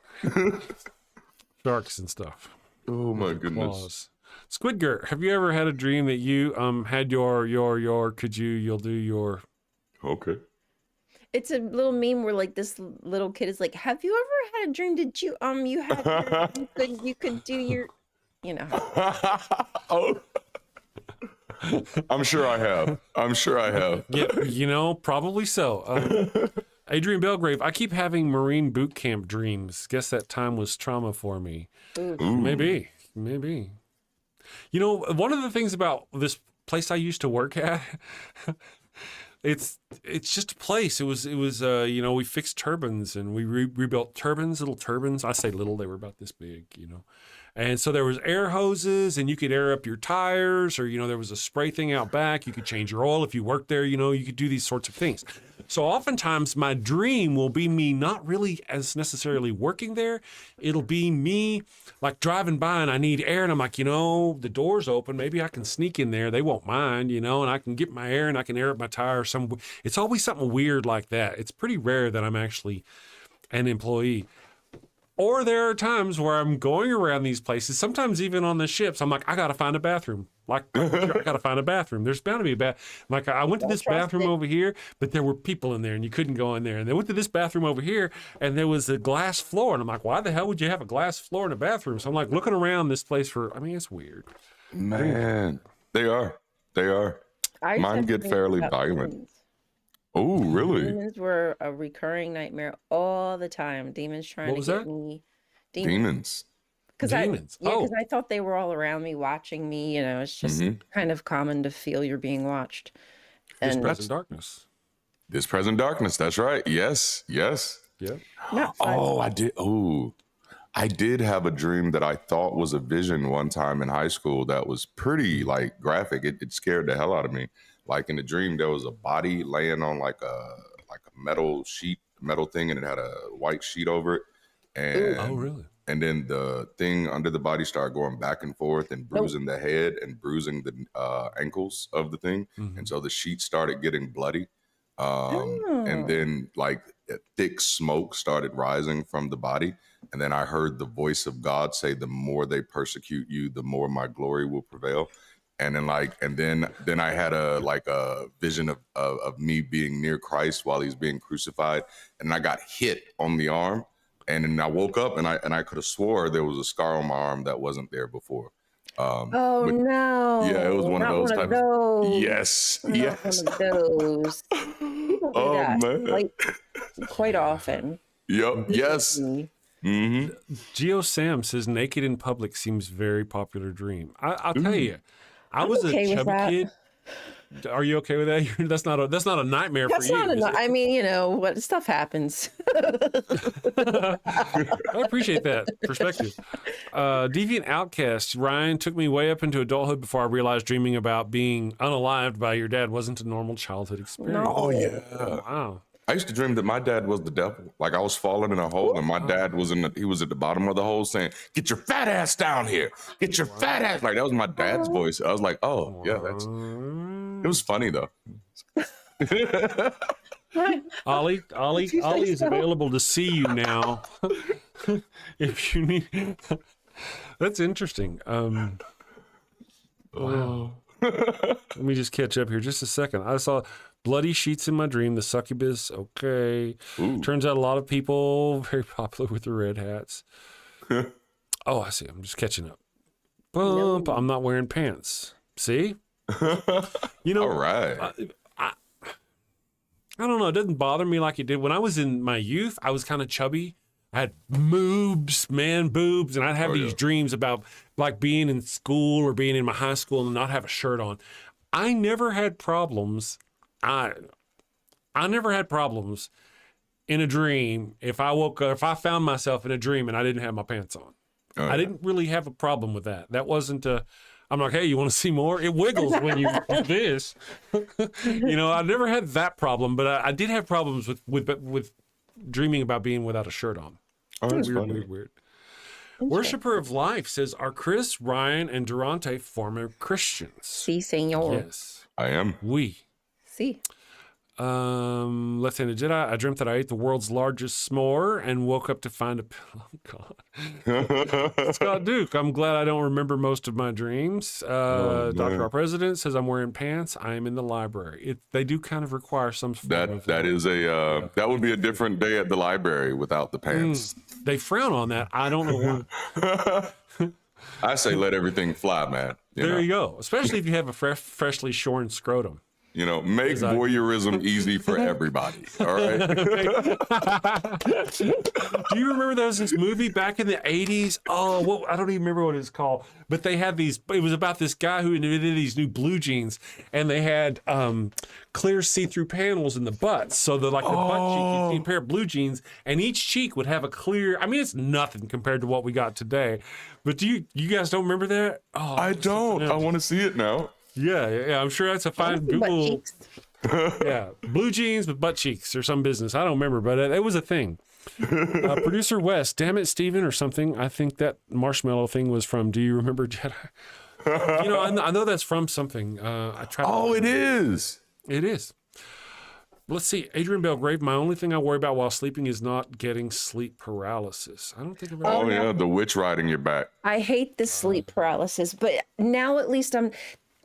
Sharks and stuff. Oh my goodness. Claws. Squidgert, have you ever had a dream that you had you'll do your? Okay. It's a little meme where like this little kid is like, "Have you ever had a dream? Did you you had you could do your." You know. Oh. I'm sure I have. Yeah, probably so. Adrian Belgrave, I keep having Marine boot camp dreams. Guess that time was trauma for me. Ooh. Maybe. You know, one of the things about this place I used to work at, it's just a place. It was we fixed turbines and we rebuilt little turbines. I say little, they were about this big, And so there was air hoses and you could air up your tires or, there was a spray thing out back. You could change your oil if you worked there, you could do these sorts of things. So oftentimes my dream will be me not really as necessarily working there. It'll be me like driving by and I need air and I'm like, the door's open. Maybe I can sneak in there. They won't mind, and I can get my air and I can air up my tire. It's always something weird like that. It's pretty rare that I'm actually an employee. Or there are times where I'm going around these places, sometimes even on the ships, I'm like, I got to find a bathroom. Like, I got to find a bathroom. There's bound to be a bath. Like, I went to this bathroom over here, but there were people in there and you couldn't go in there. And they went to this bathroom over here and there was a glass floor. And I'm like, why the hell would you have a glass floor in a bathroom? So I'm like looking around this place for, I mean, it's weird. Man, they are. Mine get fairly violent. Oh, really? Demons were a recurring nightmare all the time. Demons trying to get me. Demons. Because I thought they were all around me watching me. You know, it's just kind of common to feel you're being watched. This present darkness. This present darkness. That's right. Yes. Yeah. I did have a dream that I thought was a vision one time in high school that was pretty like graphic. It scared the hell out of me. Like in the dream, there was a body laying on like a metal thing, and it had a white sheet over it. And oh, really? And then the thing under the body started going back and forth and bruising the head and bruising the ankles of the thing. And so the sheet started getting bloody. And then like thick smoke started rising from the body. And then I heard the voice of God say, the more they persecute you, the more my glory will prevail. And then then I had a vision of me being near Christ while he's being crucified. And I got hit on the arm. And then I woke up and I could have swore there was a scar on my arm that wasn't there before. No! Yeah, it was one of those types. Yes. One of those. People do that, man, like quite often. Yep. Yes. Geo Sam says naked in public seems very popular dream. I'll tell you, I was okay a chubby kid. Are you okay with that? That's not a nightmare for you. I mean, you know, what stuff happens. I appreciate that perspective. Deviant Outcast, Ryan took me way up into adulthood before I realized dreaming about being unalived by your dad wasn't a normal childhood experience. Oh yeah. Wow. I used to dream that my dad was the devil. Like I was falling in a hole and my dad was he was at the bottom of the hole saying, "Get your fat ass down here. Get your fat ass." Like that was my dad's voice. I was like, "Oh, yeah, it was funny though." Ollie is available to see you now. If you need. That's interesting. Wow. Let me just catch up here just a second. I saw bloody sheets in my dream, the succubus. Okay. Ooh. Turns out a lot of people very popular with the red hats. Oh, I see. I'm just catching up. Bump. No. I'm not wearing pants. See? You know, all right. I don't know. It doesn't bother me like it did when I was in my youth. I was kind of chubby. I had man boobs, and I'd have these dreams about like being in school or being in my high school and not have a shirt on. I never had problems. I never had problems in a dream if I woke up, if I found myself in a dream and I didn't have my pants on. Oh, I didn't really have a problem with that. That wasn't I'm like, hey, you want to see more? It wiggles when you do this. You know, I never had that problem, but I did have problems with dreaming about being without a shirt on. Oh, that's weird. Worshipper of Life says, are Chris, Ryan, and Darante former Christians? Si, senor. Yes. I am. We. Si. Left-handed Jedi, I dreamt that I ate the world's largest s'more and woke up to find a pillow. God. Scott Duke, I'm glad I don't remember most of my dreams. Dr. Our President says I'm wearing pants. I am in the library. They do kind of require some form of... That is that would be a different day at the library without the pants. They frown on that. I don't know why. I say let everything fly, man. You go. Especially if you have a freshly shorn scrotum. You know, make voyeurism easy for everybody. All right. Do you remember there was this movie back in the 80s? Oh, well, I don't even remember what it's called. But they had these, it was about this guy who invented these new blue jeans, and they had clear see-through panels in the butts. So the butt cheek, you see a pair of blue jeans, and each cheek would have a clear, I mean, it's nothing compared to what we got today. But you guys don't remember that? Oh, I don't. I want to see it now. Yeah, I'm sure that's a fine Google. Yeah, blue jeans with butt cheeks or some business. I don't remember, but it was a thing. Producer West, damn it, Steven, or something. I think that marshmallow thing was from Do You Remember Jedi? You know, I know that's from something. It is. It is. let's see. Adrian Belgrave, my only thing I worry about while sleeping is not getting sleep paralysis. I don't think about Oh, yeah, the witch riding your back. I hate the sleep paralysis, but now at least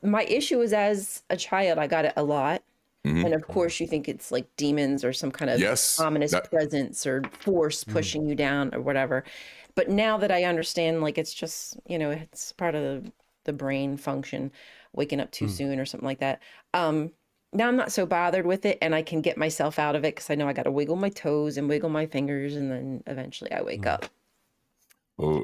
my issue is as a child, I got it a lot. And of course you think it's like demons or some kind of ominous presence or force pushing you down or whatever. But now that I understand, like, it's just, it's part of the brain function, waking up too soon or something like that. Now I'm not so bothered with it, and I can get myself out of it because I know I got to wiggle my toes and wiggle my fingers, and then eventually I wake up. Well,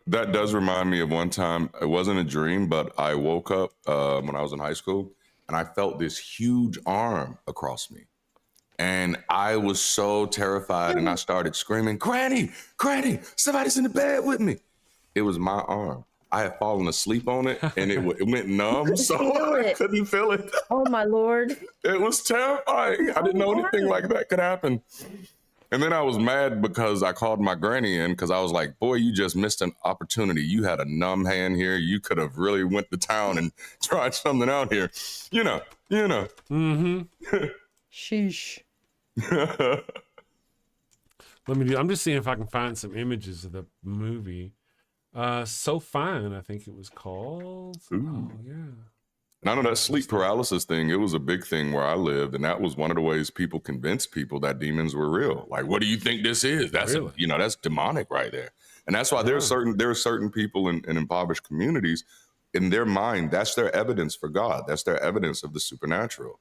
that does remind me of one time. It wasn't a dream, but I woke up when I was in high school, and I felt this huge arm across me. And I was so terrified, and I started screaming, Granny, Granny, somebody's in the bed with me. It was my arm. I had fallen asleep on it, and it went numb, so I couldn't feel it. Oh, my Lord. It was terrifying. I didn't know anything like that could happen. And then I was mad because I called my granny in because I was like, boy, you just missed an opportunity. You had a numb hand here. You could have really went to town and tried something out here. Mm-hmm. Sheesh. I'm just seeing if I can find some images of the movie. So Fine, I think it was called. Ooh. Oh, yeah. And I know that sleep paralysis thing, it was a big thing where I lived. And that was one of the ways people convinced people that demons were real. Like, what do you think this is? That's, really? That's demonic right there. And that's why there are certain people in impoverished communities, in their mind, that's their evidence for God. That's their evidence of the supernatural.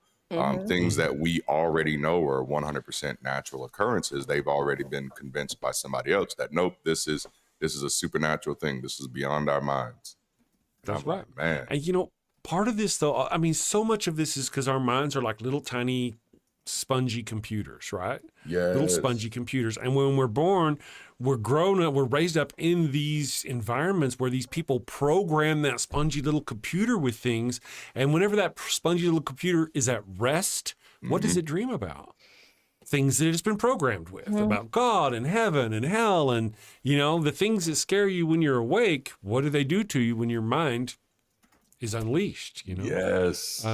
Things that we already know are 100% natural occurrences. They've already been convinced by somebody else that, nope, this is a supernatural thing. This is beyond our minds. That's right. Like, man. And part of this, though, I mean, so much of this is because our minds are like little tiny spongy computers, right? Yeah. Little spongy computers. And when we're born, we're grown up, we're raised up in these environments where these people program that spongy little computer with things. And whenever that spongy little computer is at rest, what does it dream about? Things that it's been programmed with, about God and heaven and hell. And, the things that scare you when you're awake, what do they do to you when your mind is unleashed? Yes.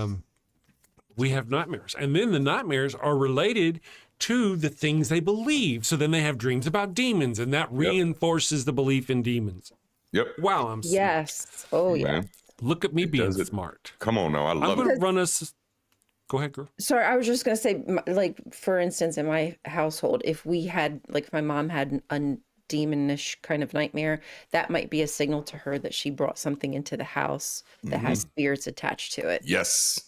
We have nightmares. And then the nightmares are related to the things they believe. So then they have dreams about demons, and that reinforces the belief in demons. Yep. Wow, I'm smart. Yes. Oh, yeah. Man. Look at me being smart. Come on now, I love I'm going it. to run us. Go ahead, girl. Sorry, I was just going to say, like, for instance, in my household, if we had, like, if my mom had a demonish kind of nightmare, that might be a signal to her that she brought something into the house that has spirits attached to it. Yes.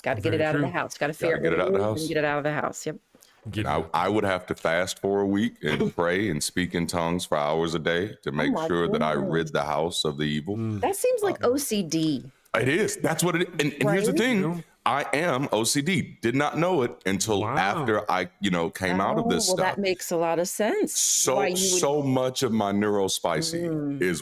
Got to get it out of the house. Got to figure Get it out of the house. Get it out of the house. Yep. I would have to fast for a week and pray and speak in tongues for hours a day to make sure that I rid the house of the evil. That seems like OCD. It is. That's what it is. And here's the thing. I am OCD. Did not know it until after I, came out of this stuff. That makes a lot of sense. So much of my neurospicy is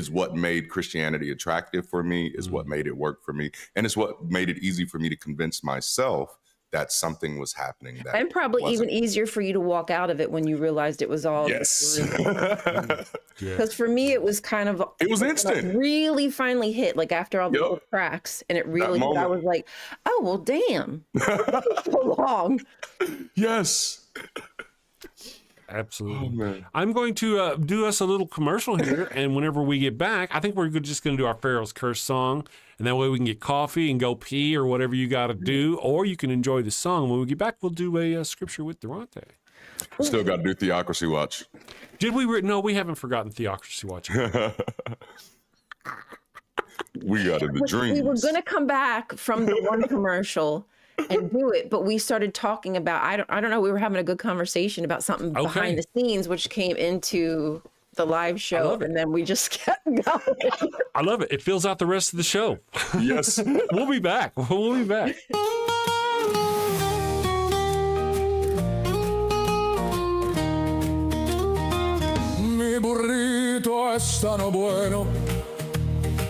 what made Christianity attractive for me, is what made it work for me, and it's what made it easy for me to convince myself that something was happening. That and probably even easier for you to walk out of it when you realized it was all. Yes. Because for me, it was kind of. It was instant. Really finally hit, like after all the little cracks, and it really. I was like, oh well, damn. So long. Yes. Absolutely. I'm going to do us a little commercial here, and whenever we get back, I think we're just going to do our Pharaoh's Curse song, and that way we can get coffee and go pee or whatever you got to do, or you can enjoy the song. When we get back, we'll do a scripture with Darante. Still got to do Theocracy Watch. Did we? No, we haven't forgotten Theocracy Watch. We got it. The dreams. We were going to come back from the one commercial and do it, but we started talking about, I don't know, we were having a good conversation about something behind the scenes, which came into the live show, and then we just kept going. I love it. It fills out the rest of the show. Yes. We'll be back. We'll be back. Mi burrito es tan bueno,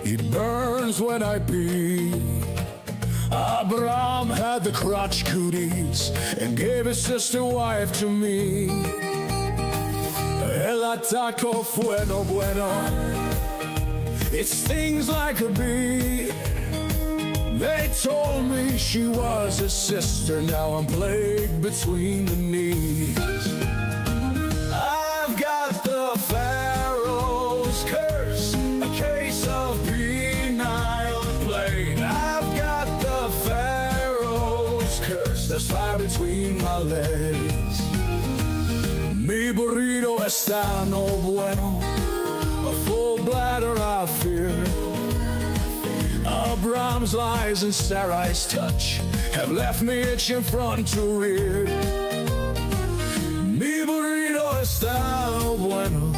it burns when I pee. Abraham had the crotch cooties and gave his sister wife to me. El ataco fue no bueno, it stings like a bee. They told me she was a sister, now I'm plagued between the knees. I've got the Pharaoh's curse, a case of penile plague. I've got the Pharaoh's curse, there's fire between my legs. Mi burrito está no bueno, a full bladder I fear. Brahms' lies and Sarai's touch have left me itching front to rear. Mi burrito está bueno,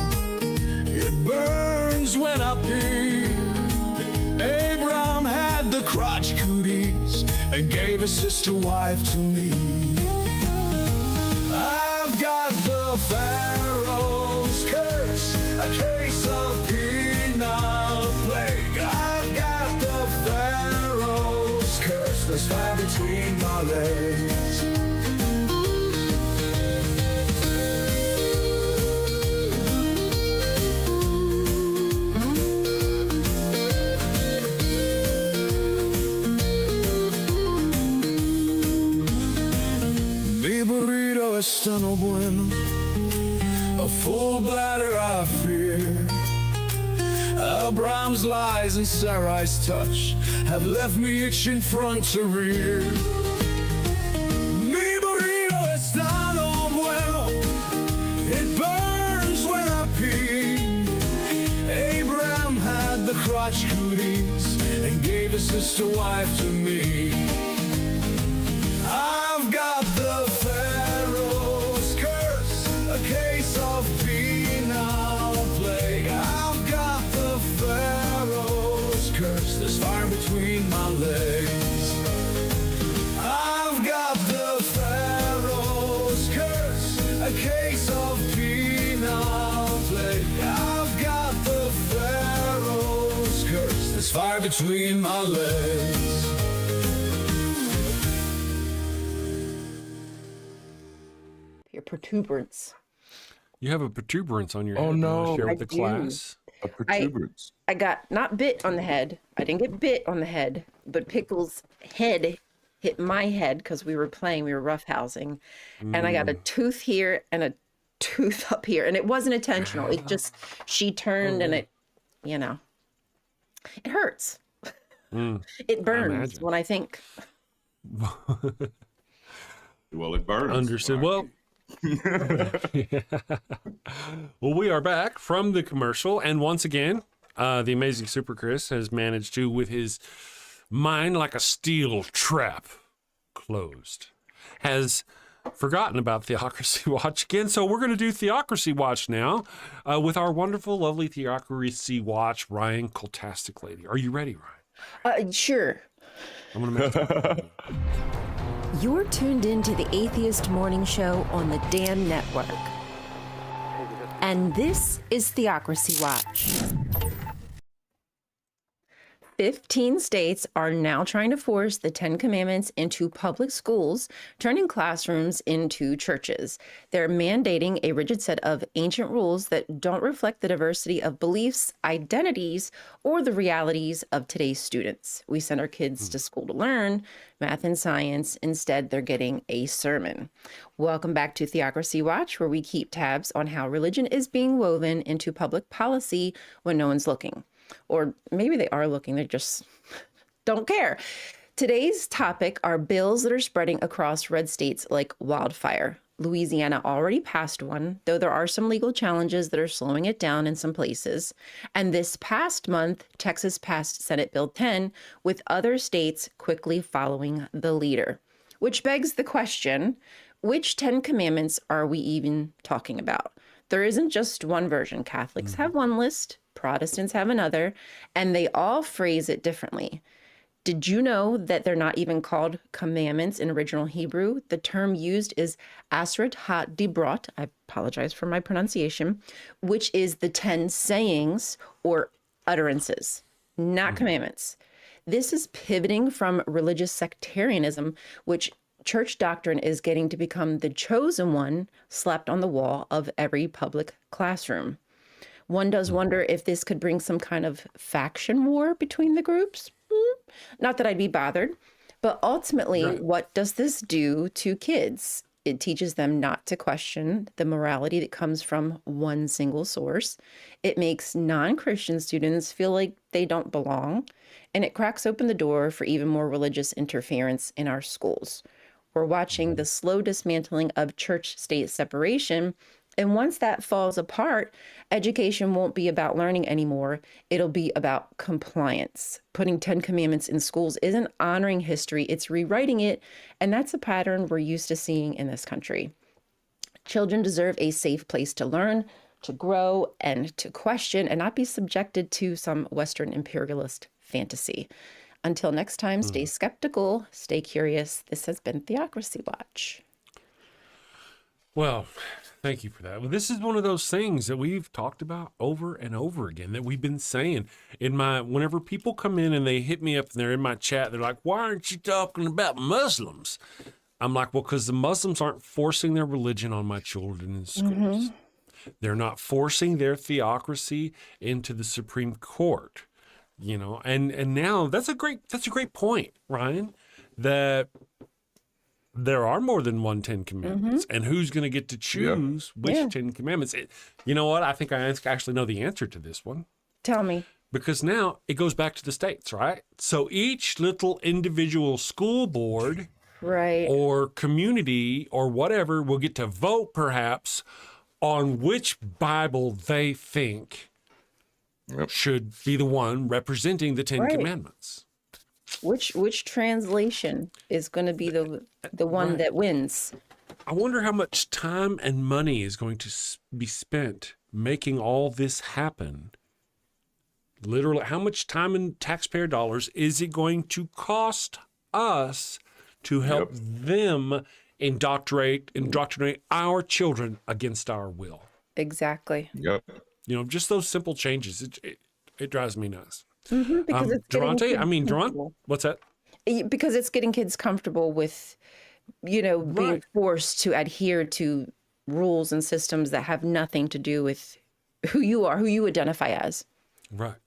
it burns when I pee. Abraham had the crotch cooties and gave his sister wife to me. I've got the Pharaoh's curse, a case of penile plague. I've got the Pharaoh's curse, there's fire between my legs. Mi burrito está no bueno, a full bladder I fear. Abraham's lies and Sarai's touch have left me itching front to rear. Mi burrito está no bueno, it burns when I pee. Abraham had the crotch cooties and gave his sister wife to me. I've got the Pharaoh's curse, a case of penile plague. I've got the Pharaoh's curse, there's fire between my legs. I've got the Pharaoh's curse, a case of penile plague. I've got the Pharaoh's curse, there's fire between my legs. Your protuberance. You have a protuberance on your head. Oh, You no. wanna share with I the do. class. A protuberance. I got not bit on the head. I didn't get bit on the head, but Pickle's head hit my head because we were roughhousing. And I got a tooth here and a tooth up here. And it wasn't intentional. It just, she turned and it, it hurts. It burns imagine. when I think. Well, it burns. Understood. Well, well, we are back from the commercial, and once again, the amazing Super Chris has managed to, with his mind like a steel trap closed, has forgotten about Theocracy Watch again. So we're going to do Theocracy Watch now with our wonderful, lovely Theocracy Watch, Rion Cultastic lady. Are you ready, Rion? Sure. I'm going to make You're tuned in to the Atheist Morning Show on the Dan Network. And this is Theocracy Watch. 15 states are now trying to force the 10 Commandments into public schools, turning classrooms into churches. They're mandating a rigid set of ancient rules that don't reflect the diversity of beliefs, identities, or the realities of today's students. We send our kids to school to learn math and science. Instead, they're getting a sermon. Welcome back to Theocracy Watch, where we keep tabs on how religion is being woven into public policy when no one's looking. Or maybe they are looking, they just don't care. Today's topic are bills that are spreading across red states like wildfire. Louisiana already passed one, though there are some legal challenges that are slowing it down in some places. And this past month, Texas passed Senate Bill 10, with other states quickly following the leader. Which begs the question, which 10 commandments are we even talking about? There isn't just one version. Catholics have one list, Protestants have another, and they all phrase it differently. Did you know that they're not even called commandments in original Hebrew? The term used is aseret ha-dibrot, I apologize for my pronunciation, which is the 10 sayings or utterances, not commandments. This is pivoting from religious sectarianism, which church doctrine is getting to become the chosen one slapped on the wall of every public classroom. One does wonder if this could bring some kind of faction war between the groups. Not that I'd be bothered, but ultimately, Right. what does this do to kids? It teaches them not to question the morality that comes from one single source. It makes non-Christian students feel like they don't belong, and it cracks open the door for even more religious interference in our schools. We're watching the slow dismantling of church-state separation. And once that falls apart, education won't be about learning anymore. It'll be about compliance. Putting 10 commandments in schools isn't honoring history, it's rewriting it. And that's a pattern we're used to seeing in this country. Children deserve a safe place to learn, to grow, and to question, and not be subjected to some Western imperialist fantasy. Until next time, stay skeptical, stay curious. This has been Theocracy Watch. Well, thank you for that. Well, this is one of those things that we've talked about over and over again, that we've been saying whenever people come in and they hit me up and they're in my chat, they're like, why aren't you talking about Muslims? I'm like, well, because the Muslims aren't forcing their religion on my children in schools. They're not forcing their theocracy into the Supreme Court, and now that's a great point, Ryan, that there are more than 10 commandments, and who's going to get to choose which 10 commandments? You know what? I think I actually know the answer to this one. Tell me. Because now it goes back to the states, right? So each little individual school board or community or whatever will get to vote perhaps on which Bible they think should be the one representing the 10 commandments. Which translation is going to be the one that wins? I wonder how much time and money is going to be spent making all this happen. Literally, how much time and taxpayer dollars is it going to cost us to help them indoctrinate our children against our will? Exactly. Yep. Just those simple changes. It drives me nuts. Because it's Darante, what's that? Because it's getting kids comfortable with, being forced to adhere to rules and systems that have nothing to do with who you are, who you identify as. Right.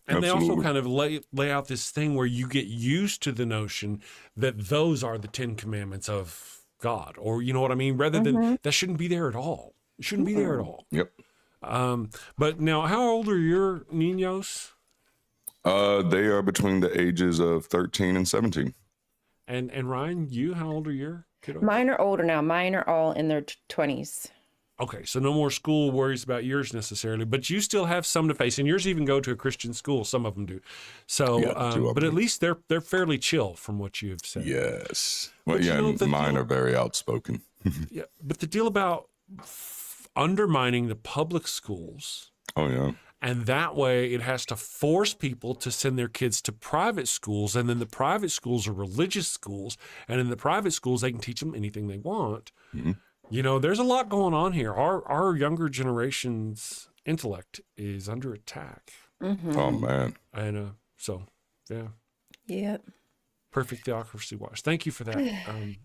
And they also kind of lay out this thing where you get used to the notion that those are the 10 commandments of God, or you know what I mean? Rather than that shouldn't be there at all. It shouldn't be there at all. Yep. But now, how old are your niños? They are between the ages of 13 and 17. And Ryan, how old are your kiddos? Mine are older now. Mine are all in their 20s. Okay, so no more school worries about yours necessarily, but you still have some to face, and yours even go to a Christian school. Some of them do. So, but at least they're fairly chill from what you have said. Yes. Well, mine are very outspoken. Yeah, but the deal about undermining the public schools. Oh yeah. And that way it has to force people to send their kids to private schools. And then the private schools are religious schools. And in the private schools, they can teach them anything they want. There's a lot going on here. Our younger generation's intellect is under attack. Oh, man. And so, yeah. Yep. Perfect Theocracy Watch. Thank you for that,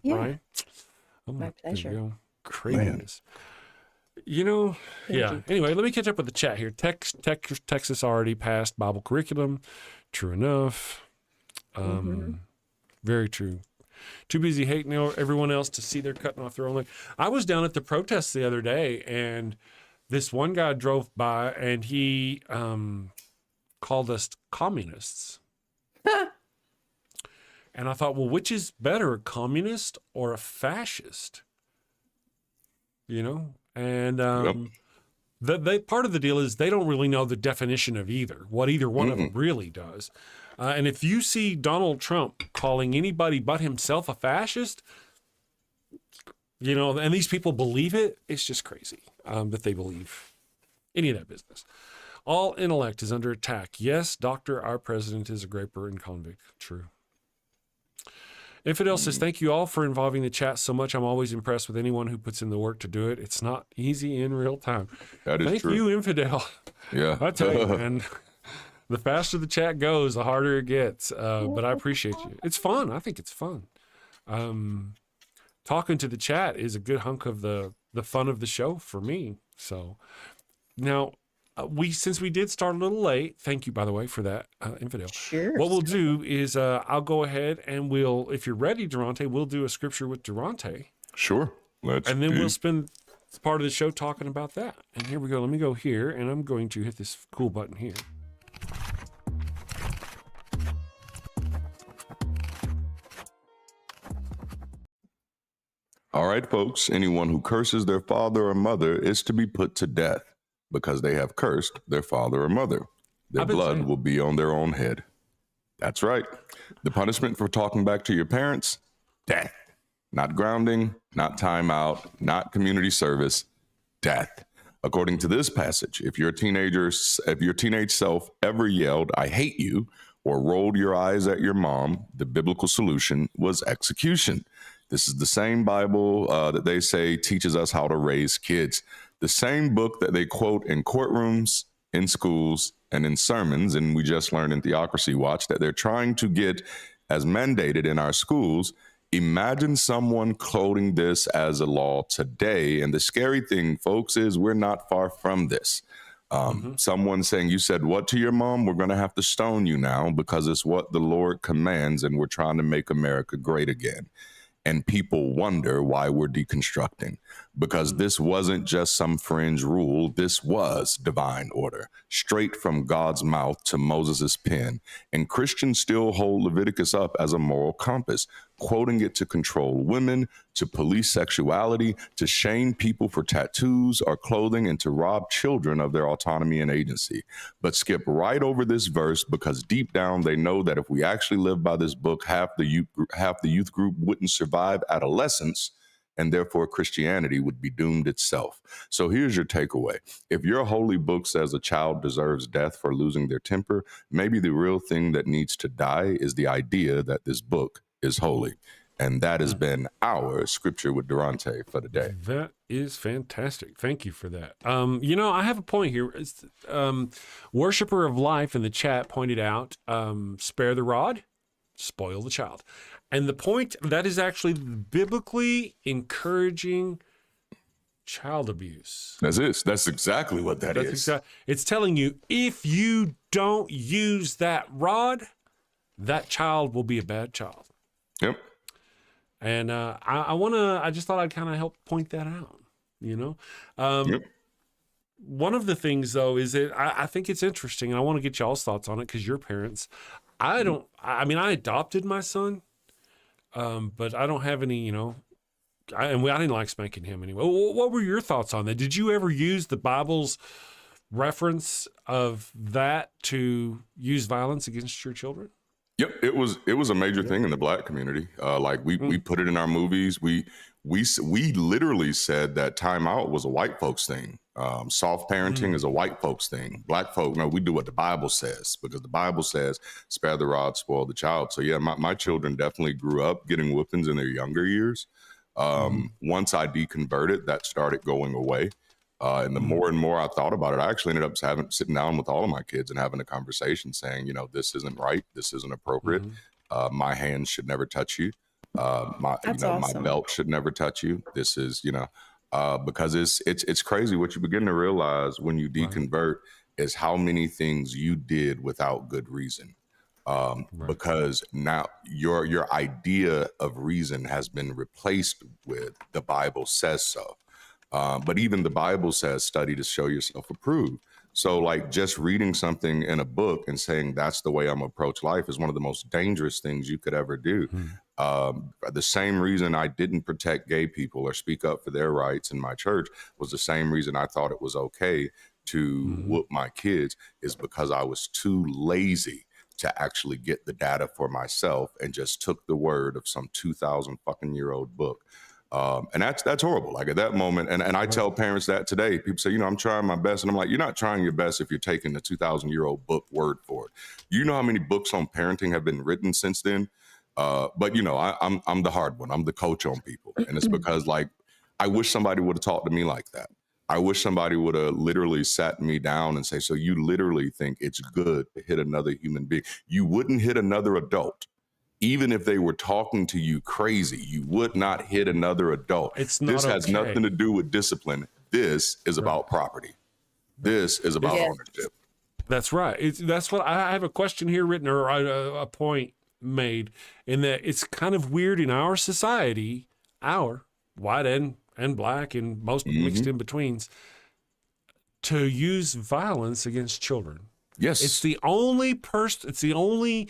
Ryan. Oh, my pleasure. Craziness. Anyway, let me catch up with the chat here. Texas already passed Bible curriculum. True enough. Very true. Too busy hating everyone else to see they're cutting off their own leg. I was down at the protests the other day, and this one guy drove by, and he called us communists. And I thought, well, which is better, a communist or a fascist? And part of the deal is they don't really know the definition of either, what either one of them really does. And if you see Donald Trump calling anybody but himself a fascist, and these people believe it, it's just crazy that they believe any of that business. All intellect is under attack. Yes, Doctor, our president is a graper and convict. True. Infidel says, thank you all for involving the chat so much. I'm always impressed with anyone who puts in the work to do it. It's not easy in real time. That is Thank true. you, Infidel. Yeah. I tell you, man, the faster the chat goes, the harder it gets. But I appreciate you. It's fun. I think it's fun. Talking to the chat is a good hunk of the fun of the show for me. So now, since we did start a little late, thank you, by the way, for that, Infidel. Sure. What we'll do is I'll go ahead and if you're ready, Darante, we'll do a scripture with Darante. Sure. And then we'll spend part of the show talking about that. And here we go. Let me go here, and I'm going to hit this cool button here. All right, folks. Anyone who curses their father or mother is to be put to death because they have cursed their father or mother. Their blood will be on their own head. That's right. The punishment for talking back to your parents, death. Not grounding, not timeout, not community service, death. According to this passage, if your teenage self ever yelled, "I hate you," or rolled your eyes at your mom, the biblical solution was execution. This is the same Bible that they say teaches us how to raise kids. The same book that they quote in courtrooms, in schools, and in sermons. And we just learned in Theocracy Watch that they're trying to get as mandated in our schools. Imagine someone quoting this as a law today. And the scary thing, folks, is we're not far from this. Someone saying, "You said what to your mom? We're going to have to stone you now because it's what the Lord commands and we're trying to make America great again." And people wonder why we're deconstructing, because this wasn't just some fringe rule. This was divine order, straight from God's mouth to Moses's pen. And Christians still hold Leviticus up as a moral compass, quoting it to control women, to police sexuality, to shame people for tattoos or clothing, and to rob children of their autonomy and agency. But skip right over this verse because deep down they know that if we actually live by this book, half the youth group wouldn't survive adolescence, and therefore Christianity would be doomed itself. So here's your takeaway. If your holy book says a child deserves death for losing their temper, maybe the real thing that needs to die is the idea that this book is holy. And that has been our scripture with Darante for the day. That is fantastic. Thank you for that. I have a point here. Worshipper of Life in the chat pointed out, spare the rod, spoil the child. And the point, that is actually biblically encouraging child abuse. That's it. That's exactly what that is. It's telling you, if you don't use that rod, that child will be a bad child. Yep. And I just thought I'd kind of help point that out, Yep. One of the things, though, is that I think it's interesting, and I want to get y'all's thoughts on it because you're parents. I adopted my son, but I don't have any, I didn't like spanking him anyway. What were your thoughts on that? Did you ever use the Bible's reference of that to use violence against your children? Yep, it was a major thing in the Black community. We put it in our movies. We literally said that timeout was a white folks thing. Soft parenting is a white folks thing. Black folk, no, we do what the Bible says, because the Bible says, spare the rod, spoil the child. So yeah, my children definitely grew up getting whoopings in their younger years. Once I deconverted, that started going away. And the more and more I thought about it, I actually ended up sitting down with all of my kids and having a conversation saying, this isn't right. This isn't appropriate. My hands should never touch you. My belt should never touch you. This is, because it's crazy. What you begin to realize when you deconvert is how many things you did without good reason. Because now your idea of reason has been replaced with the Bible says so. But even the Bible says, study to show yourself approved. So like just reading something in a book and saying that's the way I'm gonna approach life is one of the most dangerous things you could ever do. The same reason I didn't protect gay people or speak up for their rights in my church was the same reason I thought it was okay to whoop my kids, is because I was too lazy to actually get the data for myself and just took the word of some 2,000 fucking year old book. And that's horrible. Like at that moment, and I tell parents that today. People say, I'm trying my best. And I'm like, you're not trying your best if you're taking the 2,000-year-old book word for it. You know how many books on parenting have been written since then? But I'm the hard one. I'm the coach on people. And it's because I wish somebody would have talked to me like that. I wish somebody would have literally sat me down and say, so you literally think it's good to hit another human being? You wouldn't hit another adult. Even if they were talking to you crazy, you would not hit another adult. It's not This has nothing to do with discipline. This is about property. This is about ownership. That's right. That's what I have a question here written, or a point made, in that it's kind of weird in our society, our white and black and most mixed in betweens, to use violence against children. Yes. It's the only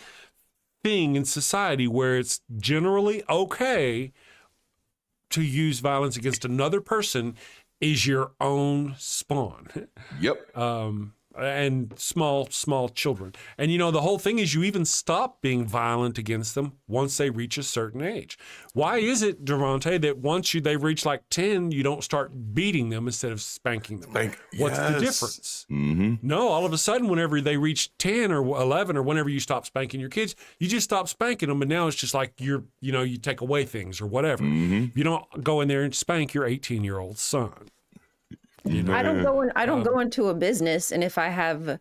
thing in society where it's generally okay to use violence against another person is your own spawn. Yep. And small children. And, you know, the whole thing is you even stop being violent against them once they reach a certain age. Why is it, Darante, that once they reach like 10, you don't start beating them instead of spanking them? What's the difference? No, all of a sudden, whenever they reach 10 or 11 or whenever you stop spanking your kids, you just stop spanking them. And now it's just like you take away things or whatever. You don't go in there and spank your 18-year-old son. You know? I don't go into a business, and if I have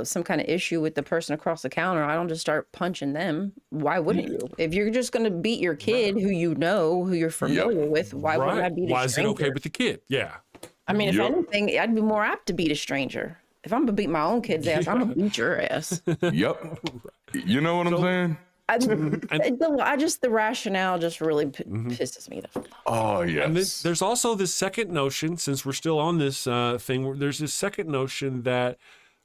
some kind of issue with the person across the counter, I don't just start punching them. Why wouldn't you? If you're just going to beat your kid, who you know, who you're familiar with, why wouldn't I beat a stranger? Why is it okay with the kid? Yeah. I mean, if anything, I'd be more apt to beat a stranger. If I'm gonna beat my own kid's ass, I'm gonna beat your ass. Yep. You know what I'm saying? The rationale just really pisses me off. Oh, yes. And there's also this second notion, since we're still on this thing, there's this second notion that,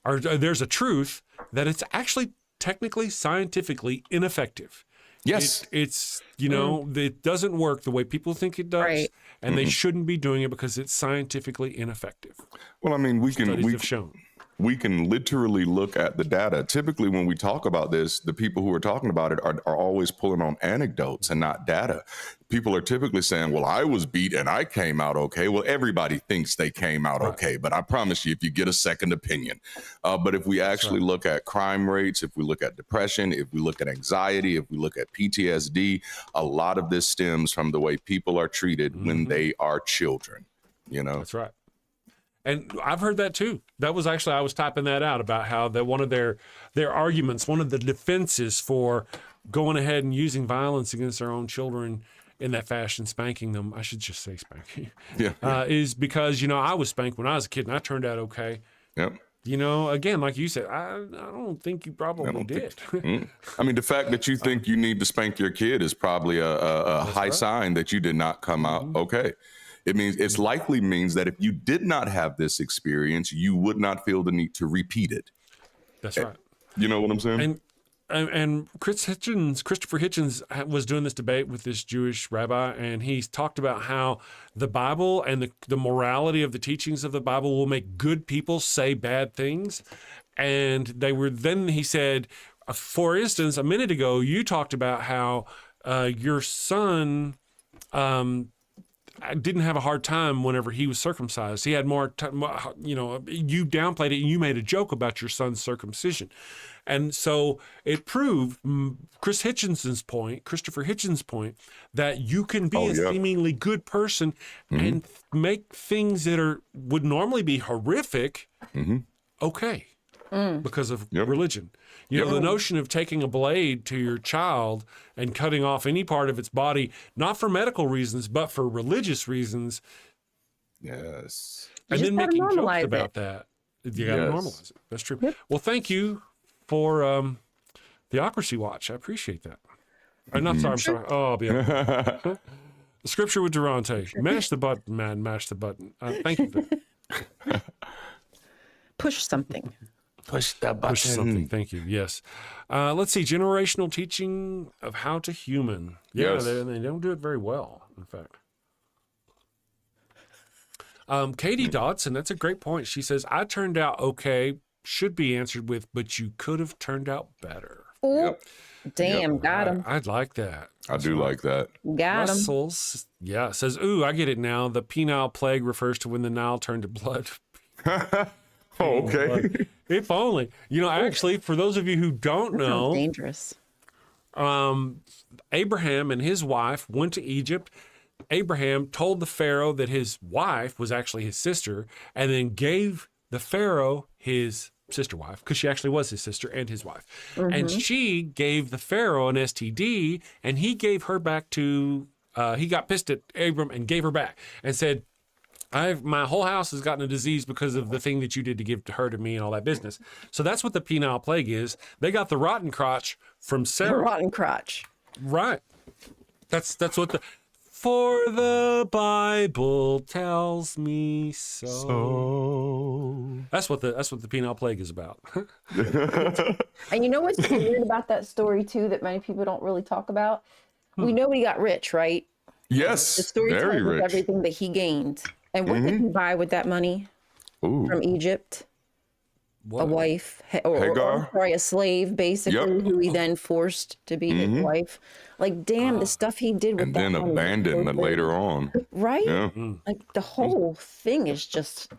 or there's a truth that it's actually technically, scientifically ineffective. Yes. It's it doesn't work the way people think it does. Right. And they shouldn't be doing it because it's scientifically ineffective. Well, I mean, Studies have shown. We can literally look at the data. Typically, when we talk about this, the people who are talking about it are always pulling on anecdotes and not data. People are typically saying, well, I was beat and I came out okay. Well, everybody thinks they came out okay, but I promise you, if you get a second opinion. But if we actually look at crime rates, if we look at depression, if we look at anxiety, if we look at PTSD, a lot of this stems from the way people are treated when they are children. You know? That's right. And I've heard that too. That was actually, I was typing that out about how that one of their arguments, one of the defenses for going ahead and using violence against their own children in that fashion, spanking them, I should just say spanking, is because, I was spanked when I was a kid and I turned out okay. Yep. Again, like you said, I don't think you probably did. I mean, the fact that you think you need to spank your kid is probably a high sign that you did not come out okay. It likely means that if you did not have this experience, you would not feel the need to repeat it. That's right. You know what I'm saying? And Christopher Hitchens was doing this debate with this Jewish rabbi, and he's talked about how the Bible and the morality of the teachings of the Bible will make good people say bad things. And he said, for instance, a minute ago, you talked about how your son didn't have a hard time whenever he was circumcised. He had more time, you downplayed it and you made a joke about your son's circumcision. And so it proved Christopher Hitchens' point, that you can be a seemingly good person and make things that would normally be horrific okay because of religion. The notion of taking a blade to your child and cutting off any part of its body, not for medical reasons, but for religious reasons. Yes. And then making jokes about that. You got to normalize it. That's true. Yep. Well, thank you for Theocracy Watch. I appreciate that. I'm sorry. Oh, I'll be on. The Scripture with Darante. Mash the button, man. Mash the button. Thank you for that. Push something. Push the button. Push something. Thank you. Yes. Let's see. Generational teaching of how to human. Yeah, yes. They don't do it very well, in fact. Katie Dodson, that's a great point. She says, I turned out okay, should be answered with, but you could have turned out better. Oh, damn, got him. I'd like that. I do like that. Got him. Russell's, says, ooh, I get it now. The penile plague refers to when the Nile turned to blood. Oh, okay. If only. Actually, for those of you who don't know, dangerous. Abraham and his wife went to Egypt. Abraham told the Pharaoh that his wife was actually his sister, and then gave the Pharaoh his sister wife, because she actually was his sister and his wife. And she gave the Pharaoh an STD, and he gave her back to, he got pissed at Abram and gave her back and said, My whole house has gotten a disease because of the thing that you did to give to her, to me, and all that business. So that's what the penile plague is. They got the rotten crotch from Sarah. Rotten crotch. Right. That's what for the Bible tells me so. That's what the penile plague is about. And you know what's weird about that story too that many people don't really talk about? We know he got rich, right? Yes, The story very tells us rich. everything that he gained. And what did he buy with that money Ooh. from Egypt? What? A wife, or Hagar? sorry, a slave, basically, Yep. who he then forced to be his wife. Like, damn, the stuff he did with And that then money. abandoned later on. Right? Yeah. Like, the whole thing is just...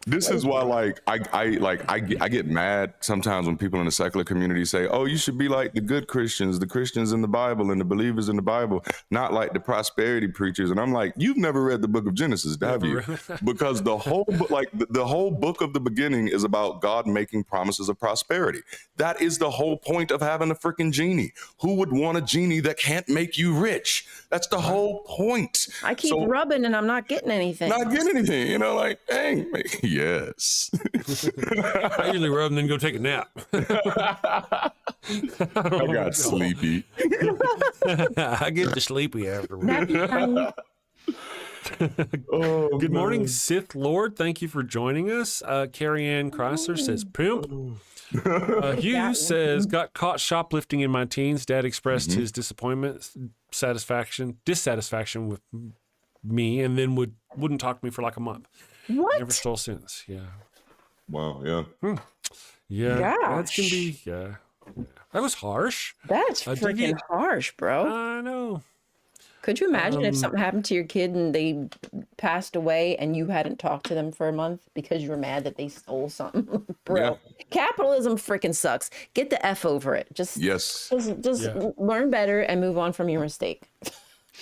This is why, like, I get mad sometimes when people in the secular community say, "Oh, you should be like the good Christians, the Christians in the Bible, and the believers in the Bible, not like the prosperity preachers." And I'm like, "You've never read the Book of Genesis, have you?" Because the whole the whole book of the beginning is about God making promises of prosperity. That is the whole point of having a freaking genie. Who would want a genie that can't make you rich? That's the whole point. I keep rubbing and I'm not getting anything. Not getting anything, you know, like, dang, yes. I usually rub and then go take a nap. I got sleepy. I get to sleepy afterwards. Nappy time. Oh, Good morning, Sith Lord. Thank you for joining us. Carrie Ann Chrysler says, pimp. Hugh says, got caught shoplifting in my teens. Dad expressed his dissatisfaction with me, and then wouldn't talk to me for like a month. What? Never stole since. Yeah. Wow, yeah. Yeah. That Gosh. can be, yeah. That was harsh. That's did freaking you- harsh, bro. I know. Could you imagine if something happened to your kid and they passed away and you hadn't talked to them for a month because you were mad that they stole something? Bro, Yeah. capitalism freaking sucks. Get the F over it. Just Yeah. learn better and move on from your mistake.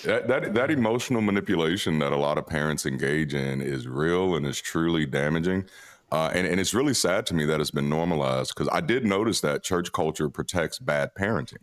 That emotional manipulation that a lot of parents engage in is real and is truly damaging. And it's really sad to me that it's been normalized, because I did notice that church culture protects bad parenting.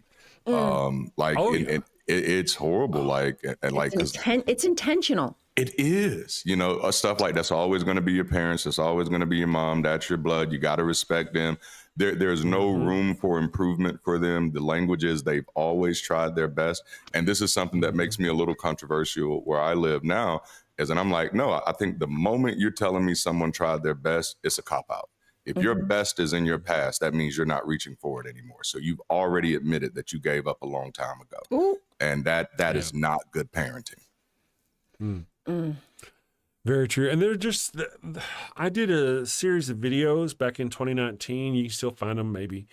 It's horrible. It's intentional. It is, stuff like that's always going to be your parents. It's always going to be your mom. That's your blood. You got to respect them. There's no room for improvement for them. The language is they've always tried their best. And this is something that makes me a little controversial where I live now, and I'm like, no, I think the moment you're telling me someone tried their best, it's a cop-out. If your best is in your past, that means you're not reaching for it anymore. So you've already admitted that you gave up a long time ago. Ooh. And that is not good parenting. Very true. And they're just, I did a series of videos back in 2019. You can still find them maybe.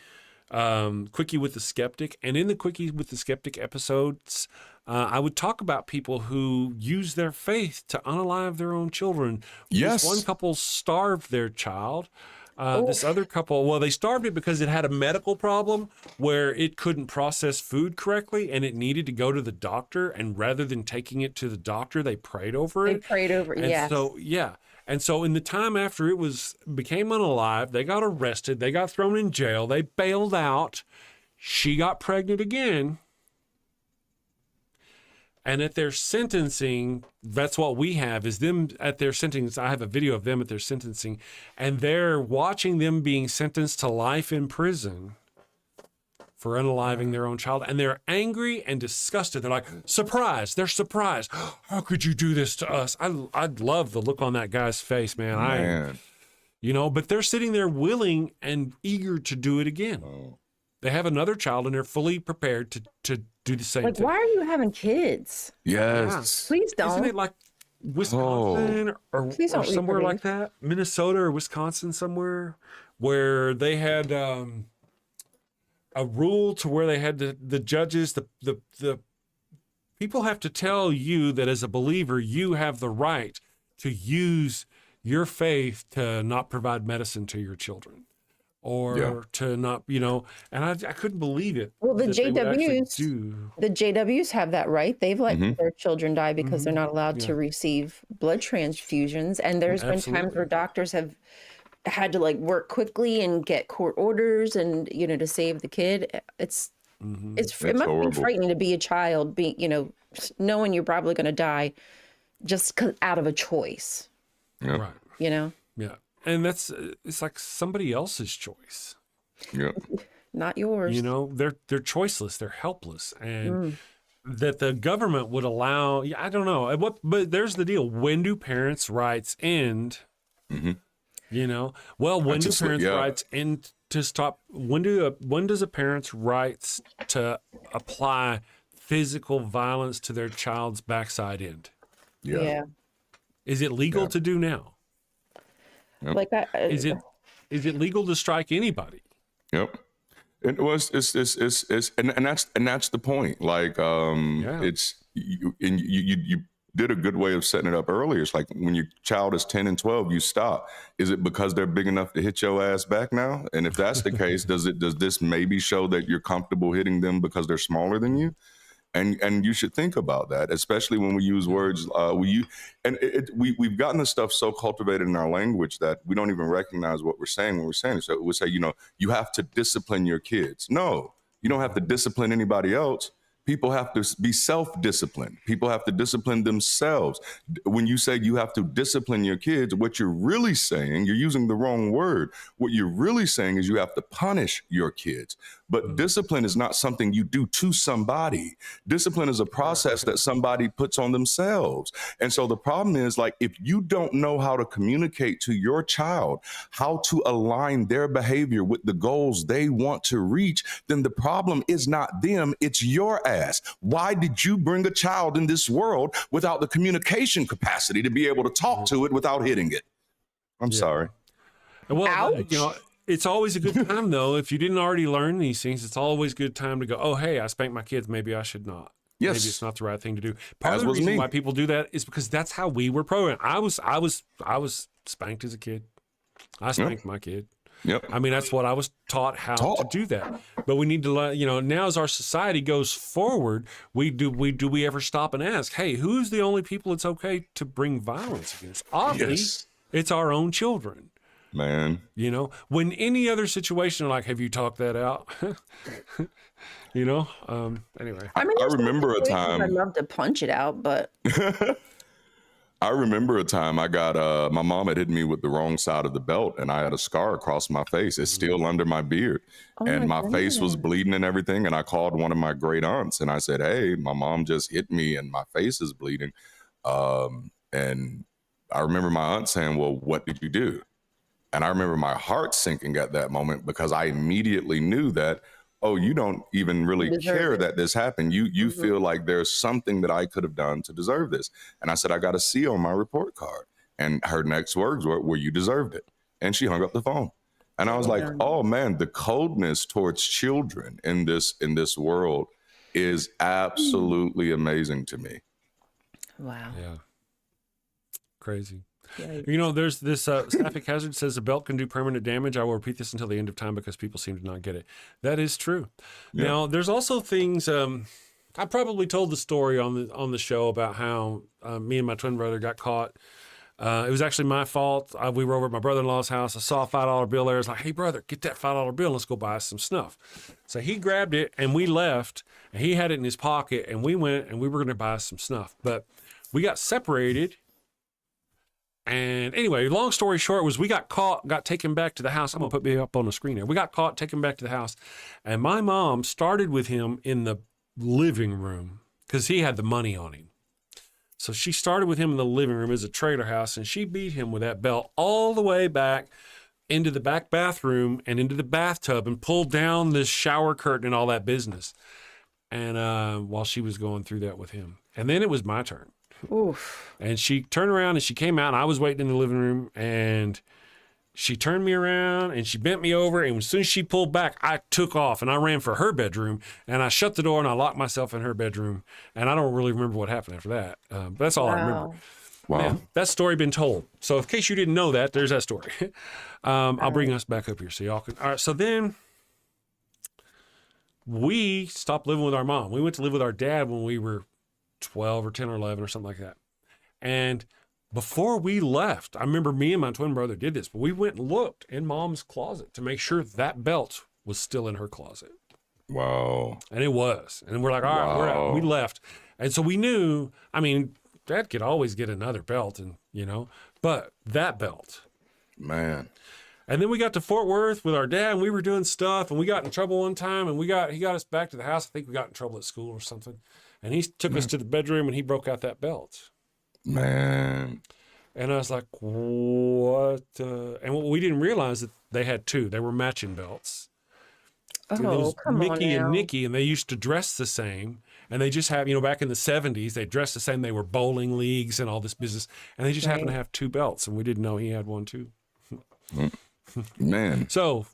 Quickie with the Skeptic. And in the Quickie with the Skeptic episodes, I would talk about people who use their faith to unalive their own children. Yes. This one couple starved their child. This other couple, well, they starved it because it had a medical problem where it couldn't process food correctly and it needed to go to the doctor. And rather than taking it to the doctor, they prayed over it. They prayed over it, yes. So, yeah. And so in the time after it became unalive, they got arrested. They got thrown in jail. They bailed out. She got pregnant again. And at their sentencing, that's what we have, is them at their sentencing. I have a video of them at their sentencing, and they're watching them being sentenced to life in prison for unaliving their own child. And they're angry and disgusted. They're like, surprised. They're surprised. How could you do this to us? I'd love the look on that guy's face, man. But they're sitting there willing and eager to do it again. Oh. They have another child, and they're fully prepared to do the same thing. Why are you having kids? Yes. Please don't. Isn't it like Wisconsin or somewhere like that? Minnesota or Wisconsin somewhere where they had a rule to where they had the judges, the people have to tell you that as a believer, you have the right to use your faith to not provide medicine to your children. Or to not, and I couldn't believe it. Well, the JWs have that right. They've let their children die because they're not allowed to receive blood transfusions. And there's been times where doctors have had to work quickly and get court orders and, to save the kid. It must be frightening to be a child, knowing you're probably going to die just out of a choice. Yep. Right. You know, Yeah. And that's, it's like somebody else's choice. Yep. not yours. You know, they're choiceless, they're helpless. And that the government would allow, I don't know. But there's the deal. When do parents' rights end? Mm-hmm. You know, well, when do parents' rights end to stop? When does a parent's rights to apply physical violence to their child's backside end? Yeah. Is it legal to do now? Yep. Like that. Is it legal to strike anybody? Yep. It was and that's the point. Like it's you did a good way of setting it up earlier. It's like when your child is 10 and 12, you stop. Is it because they're big enough to hit your ass back now? And if that's the case, does this maybe show that you're comfortable hitting them because they're smaller than you? And you should think about that, especially when we use words. We've gotten this stuff so cultivated in our language that we don't even recognize what we're saying when we're saying it. So we say, you have to discipline your kids. No, you don't have to discipline anybody else. People have to be self-disciplined. People have to discipline themselves. When you say you have to discipline your kids, what you're really saying, you're using the wrong word. What you're really saying is you have to punish your kids. But discipline is not something you do to somebody. Discipline is a process that somebody puts on themselves. And so the problem is, like, if you don't know how to communicate to your child, how to align their behavior with the goals they want to reach, then the problem is not them, it's your ass. Why did you bring a child in this world without the communication capacity to be able to talk to it without hitting it? I'm sorry. Well, it's always a good time, though. If you didn't already learn these things, it's always a good time to go, oh, hey, I spanked my kids. Maybe I should not. Yes. Maybe it's not the right thing to do. Part of the reason why people do that is because that's how we were programmed. I was spanked as a kid. I spanked my kid. Yep. I mean, that's what I was taught how to do that. But we need to learn, now as our society goes forward, do we ever stop and ask, hey, who's the only people it's okay to bring violence against? Oddly, it's our own children. Man. When any other situation, like, have you talked that out? Anyway. I mean, I remember a time. I'd love to punch it out, but. I remember a time I got, my mom had hit me with the wrong side of the belt and I had a scar across my face. It's still under my beard. And my face was bleeding and everything. And I called one of my great aunts and I said, hey, my mom just hit me and my face is bleeding. And I remember my aunt saying, well, what did you do? And I remember my heart sinking at that moment because I immediately knew that, oh, you don't even really care that this happened. You feel like there's something that I could have done to deserve this. And I said, I got a C on my report card. And her next words were, well, you deserved it. And she hung up the phone. And I was like, oh man, the coldness towards children in this world is absolutely amazing to me. Wow. Yeah. Crazy. There's this Sapphic Hazard says a belt can do permanent damage. I will repeat this until the end of time because people seem to not get it. That is true. Yeah. Now, there's also things, I probably told the story on the show about how me and my twin brother got caught. It was actually my fault. We were over at my brother-in-law's house. I saw a $5 bill there. I was like, hey, brother, get that $5 bill. Let's go buy some snuff. So he grabbed it and we left. And he had it in his pocket and we went and we were going to buy some snuff. But we got separated. And anyway, long story short was we got caught, got taken back to the house. I'm going to put me up on the screen here. We got caught, taken back to the house. And my mom started with him in the living room because he had the money on him. So she started with him in the living room as a trailer house, and she beat him with that belt all the way back into the back bathroom and into the bathtub and pulled down the shower curtain and all that business. And while she was going through that with him. And then it was my turn. Oof. And she turned around and she came out and I was waiting in the living room and she turned me around and she bent me over. And as soon as she pulled back, I took off and I ran for her bedroom and I shut the door and I locked myself in her bedroom. And I don't really remember what happened after that. But that's all I remember. Wow. Yeah, that story been told. So in case you didn't know that, there's that story. I'll bring us back up here so y'all can. All right. So then we stopped living with our mom. We went to live with our dad when we were 12 or 10 or 11 or something like that. And before we left, I remember me and my twin brother did this, but we went and looked in mom's closet to make sure that belt was still in her closet. Wow. And it was. And we're like, all right, we're out. We left. And so we knew, I mean, Dad could always get another belt and, But that belt. Man. And then we got to Fort Worth with our dad, and we were doing stuff, and we got in trouble one time, and he got us back to the house. I think we got in trouble at school or something. And he took us to the bedroom, and he broke out that belt. Man. And I was like, what? And we didn't realize that they had two. They were matching belts. Oh, come Mickey on and now. Nikki, and they used to dress the same. And they just have, back in the 70s, they dressed the same. They were bowling leagues and all this business. And they just happened to have two belts, and we didn't know he had one too. Man. So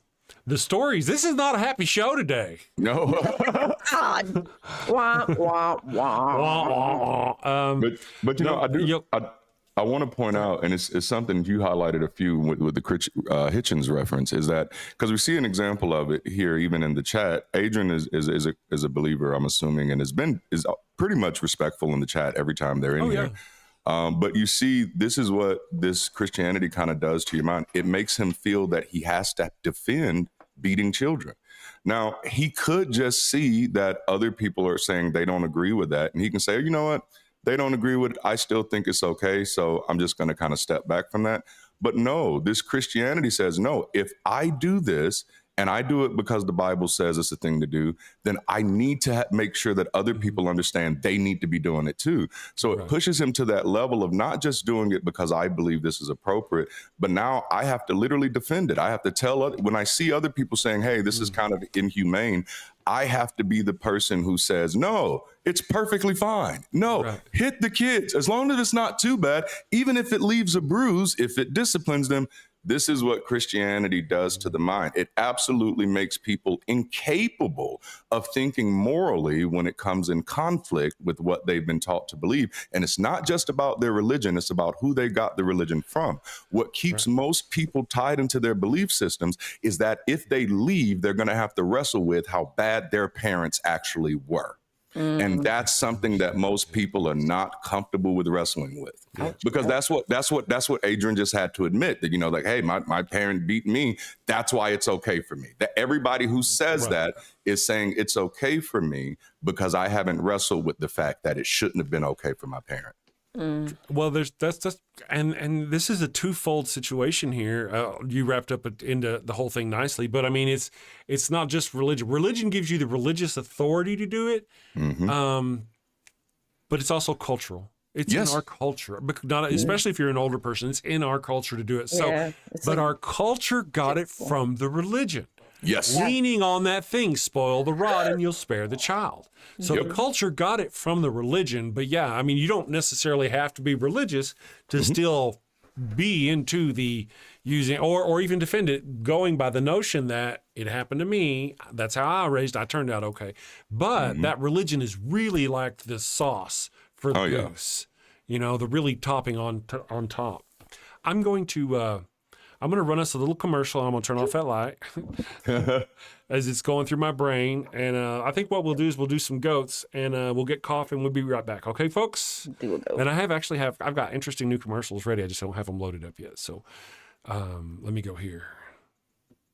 the stories, this is not a happy show today. No. God. Wah, wah, wah. But I want to point out, and it's something you highlighted a few with the Hitchens reference, is that because we see an example of it here, even in the chat. Adrian is a believer, I'm assuming, and is pretty much respectful in the chat every time they're in here. But you see, this is what this Christianity kind of does to your mind. It makes him feel that he has to defend beating children. Now, he could just see that other people are saying they don't agree with that, and he can say, you know what? They don't agree with it. I still think it's okay. So I'm just going to kind of step back from that. But no, this Christianity says, no, if I do this and I do it because the Bible says it's a thing to do, then I need to make sure that other people understand they need to be doing it too. So it pushes him to that level of not just doing it because I believe this is appropriate, but now I have to literally defend it. I have to tell when I see other people saying, hey, this is kind of inhumane, I have to be the person who says, no, it's perfectly fine. No, hit the kids. As long as it's not too bad, even if it leaves a bruise, if it disciplines them, this is what Christianity does to the mind. It absolutely makes people incapable of thinking morally when it comes in conflict with what they've been taught to believe. And it's not just about their religion, it's about who they got the religion from. What keeps most people tied into their belief systems is that if they leave, they're going to have to wrestle with how bad their parents actually were. And that's something that most people are not comfortable with wrestling with, because that's what Adrian just had to admit, that, like, hey, my parent beat me. That's why it's okay for me. That everybody who says that is saying it's okay for me because I haven't wrestled with the fact that it shouldn't have been okay for my parent. Well, and this is a twofold situation here. You wrapped up into the whole thing nicely, but I mean, it's not just religion. Religion gives you the religious authority to do it, but it's also cultural. It's in our culture, especially if you're an older person. It's in our culture to do it. So, but our culture got it from the religion. Yes. Leaning on that thing, spoil the rod and you'll spare the child. So the culture got it from the religion. But yeah, I mean, you don't necessarily have to be religious to still be into the using or even defend it, going by the notion that it happened to me. That's how I raised. I turned out okay. But that religion is really like the sauce for the goose. The really topping on top. I'm going to run us a little commercial, and I'm going to turn off that light as it's going through my brain. And I think what we'll do is we'll do some goats, and we'll get coffee, and we'll be right back. Okay, folks? Do a goat. And I've got interesting new commercials ready. I just don't have them loaded up yet. So let me go here.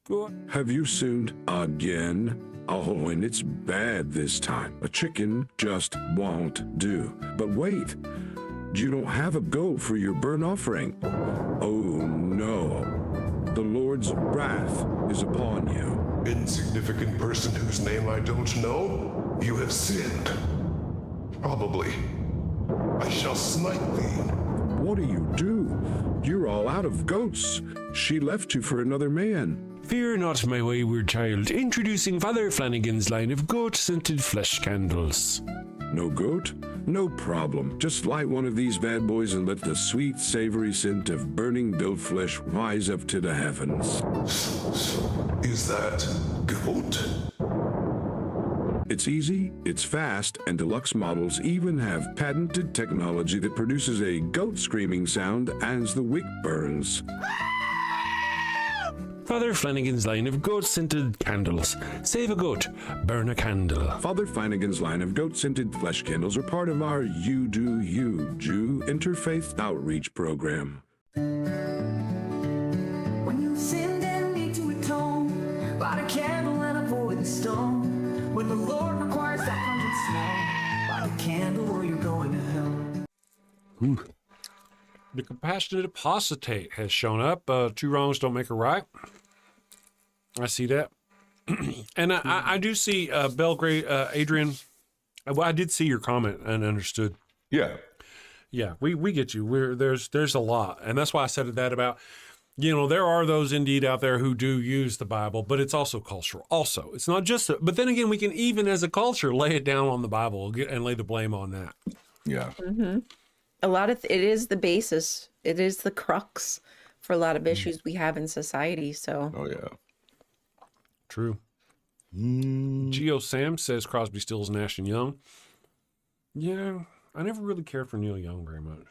Go on. Have you sinned again? Oh, and it's bad this time. A chicken just won't do. But wait, you don't have a goat for your burnt offering. Oh, no. The Lord's wrath is upon you. Insignificant person whose name I don't know, you have sinned. Probably. I shall smite thee. What do you do? You're all out of goats. She left you for another man. Fear not, my wayward child. Introducing Father Flanagan's line of goat-scented flesh candles. No goat? No problem. Just light one of these bad boys and let the sweet, savory scent of burning built flesh rise up to the heavens. Is that goat? It's easy, it's fast, and deluxe models even have patented technology that produces a goat screaming sound as the wick burns. Father Flanagan's line of goat-scented candles. Save a goat, burn a candle. Father Flanagan's line of goat-scented flesh candles are part of our You Do You Jew interfaith outreach program. When you sinned and need to atone, light a candle and avoid the stone. When the Lord requires that pungent smell, light a candle or you're going to hell. The compassionate apostate has shown up. Two wrongs don't make a right. I see that. And I do see Belgrade, Adrian. Well, I did see your comment and understood. Yeah. Yeah, we get you. There's a lot. And that's why I said that about, there are those indeed out there who do use the Bible, but it's also cultural. Also, it's not just, but then again, we can even as a culture lay it down on the Bible and lay the blame on that. Yeah. Mm-hmm. A lot of it is the basis. It is the crux for a lot of issues we have in society. So. Oh yeah. True. Geo Sam says Crosby, Stills, Nash and Young. Yeah, I never really cared for Neil Young very much.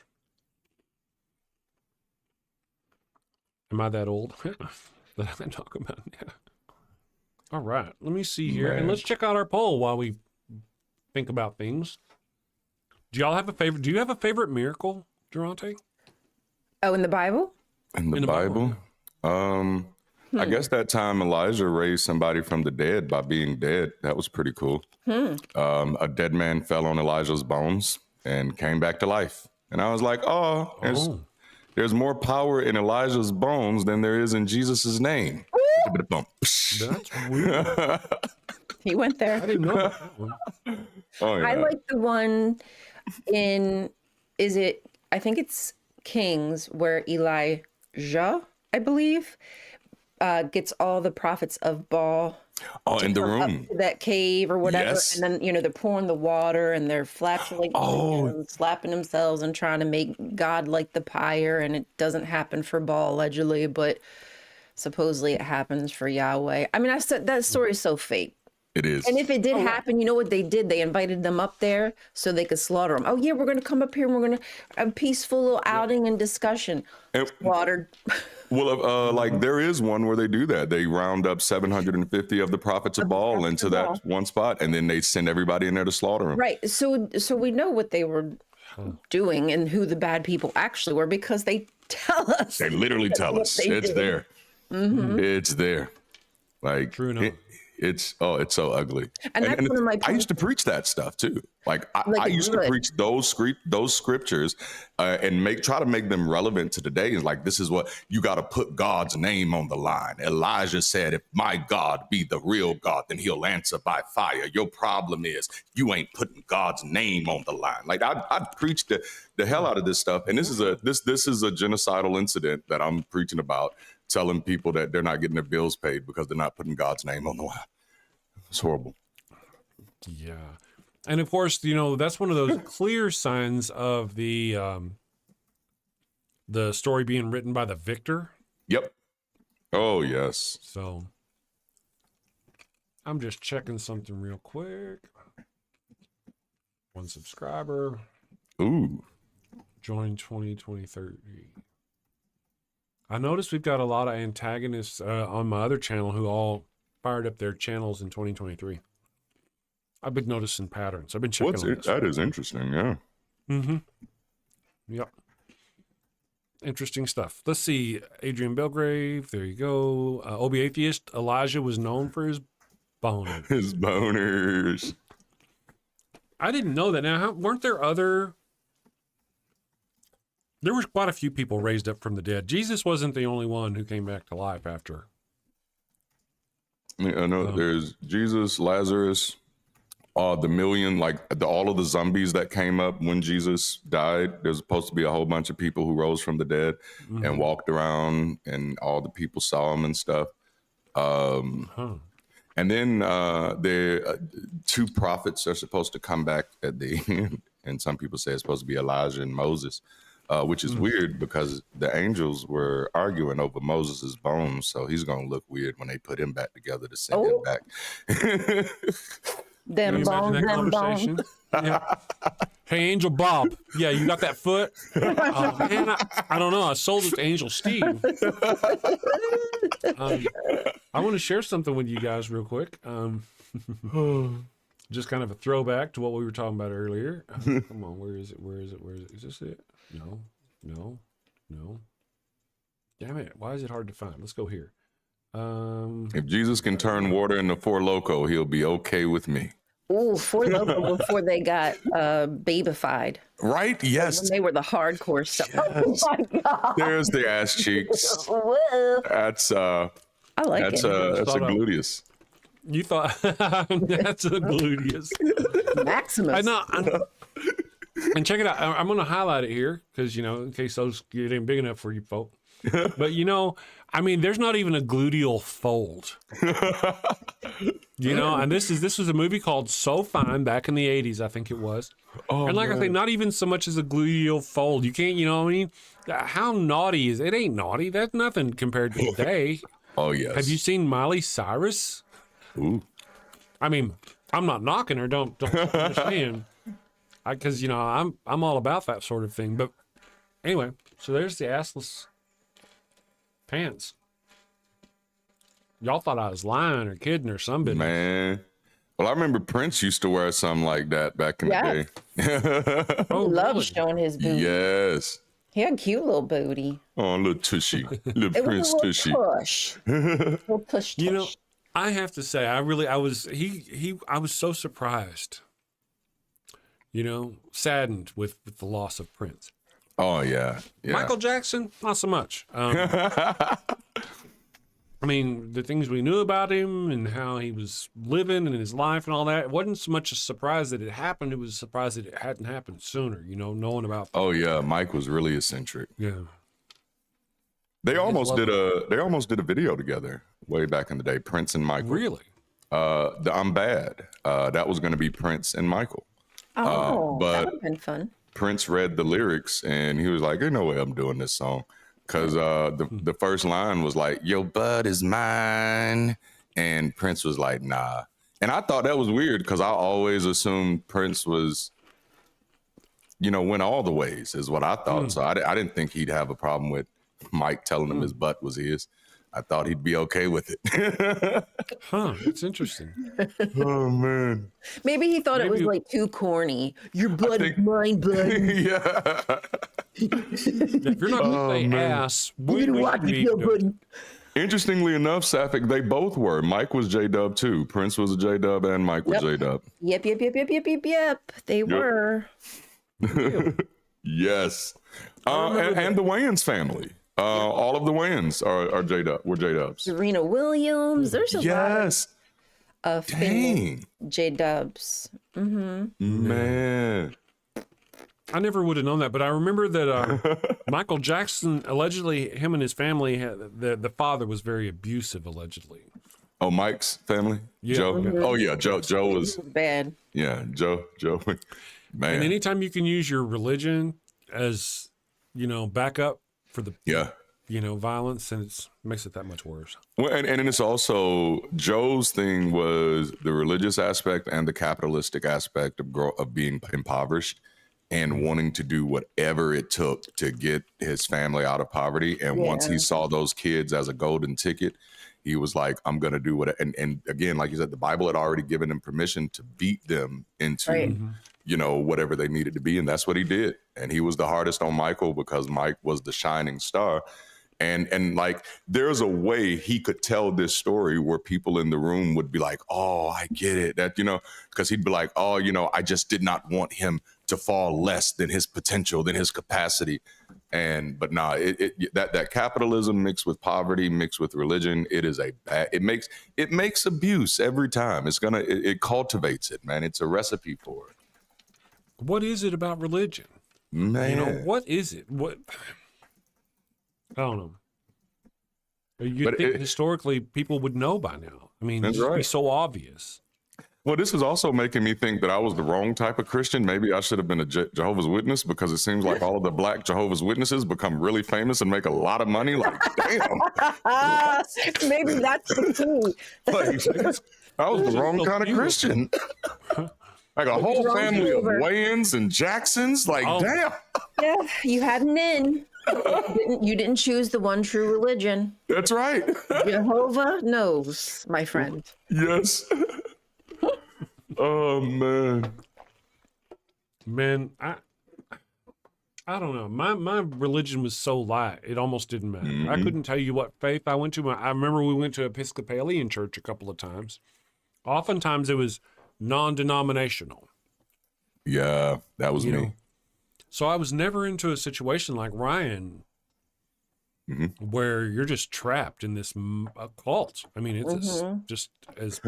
Am I that old that I talk about? Yeah. All right, let me see here, and let's check out our poll while we think about things. Do y'all have a favorite? Do you have a favorite miracle, Darante? Oh, in the Bible? In the Bible? I guess that time Elijah raised somebody from the dead by being dead. That was pretty cool. A dead man fell on Elijah's bones and came back to life. And I was like, there's more power in Elijah's bones than there is in Jesus's name. That's weird. He went there. I didn't know that one. Oh, yeah. I like the one in, I think it's Kings, where Elijah, I believe, gets all the prophets of Baal. In the room. Up to that cave or whatever. Yes. And then, they're pouring the water and they're flatulating and slapping themselves and trying to make God like the pyre. And it doesn't happen for Baal, allegedly, but supposedly it happens for Yahweh. I mean, that story is so fake. It is. And if it did happen, you know what they did? They invited them up there so they could slaughter them. Oh, yeah, we're going to come up here and we're going to have a peaceful little outing and discussion. Slaughtered. Well, like there is one where they do that. They round up 750 of the prophets of Baal into that one spot, and then they send everybody in there to slaughter them. Right. So we know what they were doing and who the bad people actually were because they tell us. They literally tell us. It's there. Mm-hmm. It's there. Like, true enough. It's so ugly. And that's one of my I used to preach that stuff too. Like I used to preach those scriptures and try to make them relevant to today. Is like, this is what you got to put God's name on the line. Elijah said, if my God be the real God, then he'll answer by fire. Your problem is you ain't putting God's name on the line. Like I preached the hell out of this stuff. And this is a genocidal incident that I'm preaching about, telling people that they're not getting their bills paid because they're not putting God's name on the line. It's horrible. Yeah. And of course, that's one of those clear signs of the story being written by the victor. Yep. Oh, yes. So I'm just checking something real quick. One subscriber. Ooh. Join 2030. I noticed we've got a lot of antagonists on my other channel who all fired up their channels in 2023. I've been noticing patterns. I've been checking on this. That is interesting, yeah. Mm-hmm. Yep. Interesting stuff. Let's see. Adrian Belgrave. There you go. Obi Atheist. Elijah was known for his boners. His boners. I didn't know that. Now, weren't there other... There was quite a few people raised up from the dead. Jesus wasn't the only one who came back to life after. I know there's Jesus, Lazarus, the million, all of the zombies that came up when Jesus died. There's supposed to be a whole bunch of people who rose from the dead and walked around, and all the people saw them and stuff. And then there two prophets are supposed to come back at the end, and some people say it's supposed to be Elijah and Moses. Which is weird because the angels were arguing over Moses's bones, so he's gonna look weird when they put him back together to send him back. Them bones. Yeah. Hey, Angel Bob. Yeah, you got that foot? Man, I don't know. I sold it to Angel Steve. I want to share something with you guys real quick. Just kind of a throwback to what we were talking about earlier. Come on, where is it? Is this it? No. Damn it. Why is it hard to find? Let's go here. If Jesus can turn water into Four Loko, he'll be okay with me. Ooh, For Local before they got babified. Right? Yes. When they were the hardcore stuff. Yes. Oh my God. There's the ass cheeks. Whoa. That's I like that's it. that's a gluteus. You thought that's a gluteus. Maximus. I know. And check it out. I'm going to highlight it here because, you know, in case those get ain't big enough for you folk. But, you know, I mean, there's not even a gluteal fold. You know, and this was a movie called So Fine back in the 80s, I think it was. Oh, and like I say, not even so much as a gluteal fold. You can't, you know what I mean? How naughty is it? It ain't naughty. That's nothing compared to today. Oh, yes. Have you seen Miley Cyrus? Ooh. I mean, I'm not knocking her. Don't understand. Because, you know, I'm all about that sort of thing. But anyway, so there's the assless pants. Y'all thought I was lying or kidding or something. Man. Well, I remember Prince used to wear something like that back in the day. Oh, He loved really? showing his booty. Yes. He had a cute little booty. Oh, little tushy. Little It Prince was a tushy. little push. Little push. You know, I have to say, I was so surprised. You know, saddened with the loss of Prince. Oh, yeah. Yeah. Michael Jackson, not so much. I mean, the things we knew about him and how he was living and his life and all that, it wasn't so much a surprise that it happened. It was a surprise that it hadn't happened sooner, you know, knowing about. Oh, yeah. Mike was really eccentric. Yeah. They almost did a video together way back in the day, Prince and Michael. Really? The I'm Bad. That was going to be Prince and Michael. Oh, but- that would have been fun. Prince read the lyrics and he was like, "There's no way I'm doing this song," because the first line was like, "Your bud is mine," and Prince was like, "Nah." And I thought that was weird because I always assumed Prince was, you know, went all the ways is what I thought. So I didn't think he'd have a problem with Mike telling him his butt was his. I thought he'd be okay with it. Huh. That's interesting. Oh man. Maybe he thought it was Maybe- like too corny. Your blood think- is mine, bud. Yeah. If you're not going to say ass, we You watch should it, be yo, good. buddy. Interestingly enough, Sapphic, they both were. Mike was J-Dub too. Prince was a J-Dub and Mike was Yep. J-Dub. Yep. They were. Yes. And the Wayans family. All of the Wayans are J-Dub, were J-Dubs. Serena Williams. There's a lot Yes. of famous Dang. J-Dubs. Man. I never would have known that, but I remember that Michael Jackson, allegedly, him and his family, the father was very abusive, allegedly. Oh, Mike's family? Yeah. Joe? Mhm. Oh, yeah. Joe was, Bad. yeah, Joe. Man. And anytime you can use your religion as, you know, backup for the, Yeah. you know, violence, and it makes it that much worse. Well, and it's also Joe's thing was the religious aspect and the capitalistic aspect of being impoverished and wanting to do whatever it took to get his family out of poverty. And once he saw those kids as a golden ticket, he was like, "I'm going to do what." And again, like you said, the Bible had already given him permission to beat them into, you know, whatever they needed to be, and that's what he did. And he was the hardest on Michael because Mike was the shining star. And like, there's a way he could tell this story where people in the room would be like, "Oh, I get it." That, you know, because he'd be like, "Oh, you know, I just did not want him to fall less than his potential, than his capacity." But nah, that capitalism mixed with poverty, mixed with religion, it makes abuse every time. It cultivates it, man. It's a recipe for it. What is it about religion? Man. You know, what is it? What? I don't know. You'd think historically people would know by now. I mean, That's it's right. so obvious. Well, this is also making me think that I was the wrong type of Christian. Maybe I should have been a Jehovah's Witness, because it seems like all of the black Jehovah's Witnesses become really famous and make a lot of money. Like, damn. Maybe that's the key. Like, I was the wrong kind of Christian. Like a whole family of Wayans and Jacksons. Like, damn. Yeah, you had an in. You didn't choose the one true religion. That's right. Jehovah knows, my friend. Yes. Oh, man. Man, I don't know. My religion was so light, it almost didn't matter. I couldn't tell you what faith I went to. I remember we went to Episcopalian church a couple of times. Oftentimes it was non-denominational. Yeah, that was You me. know? So I was never into a situation like Rion, where you're just trapped in this cult. I mean, it's just as,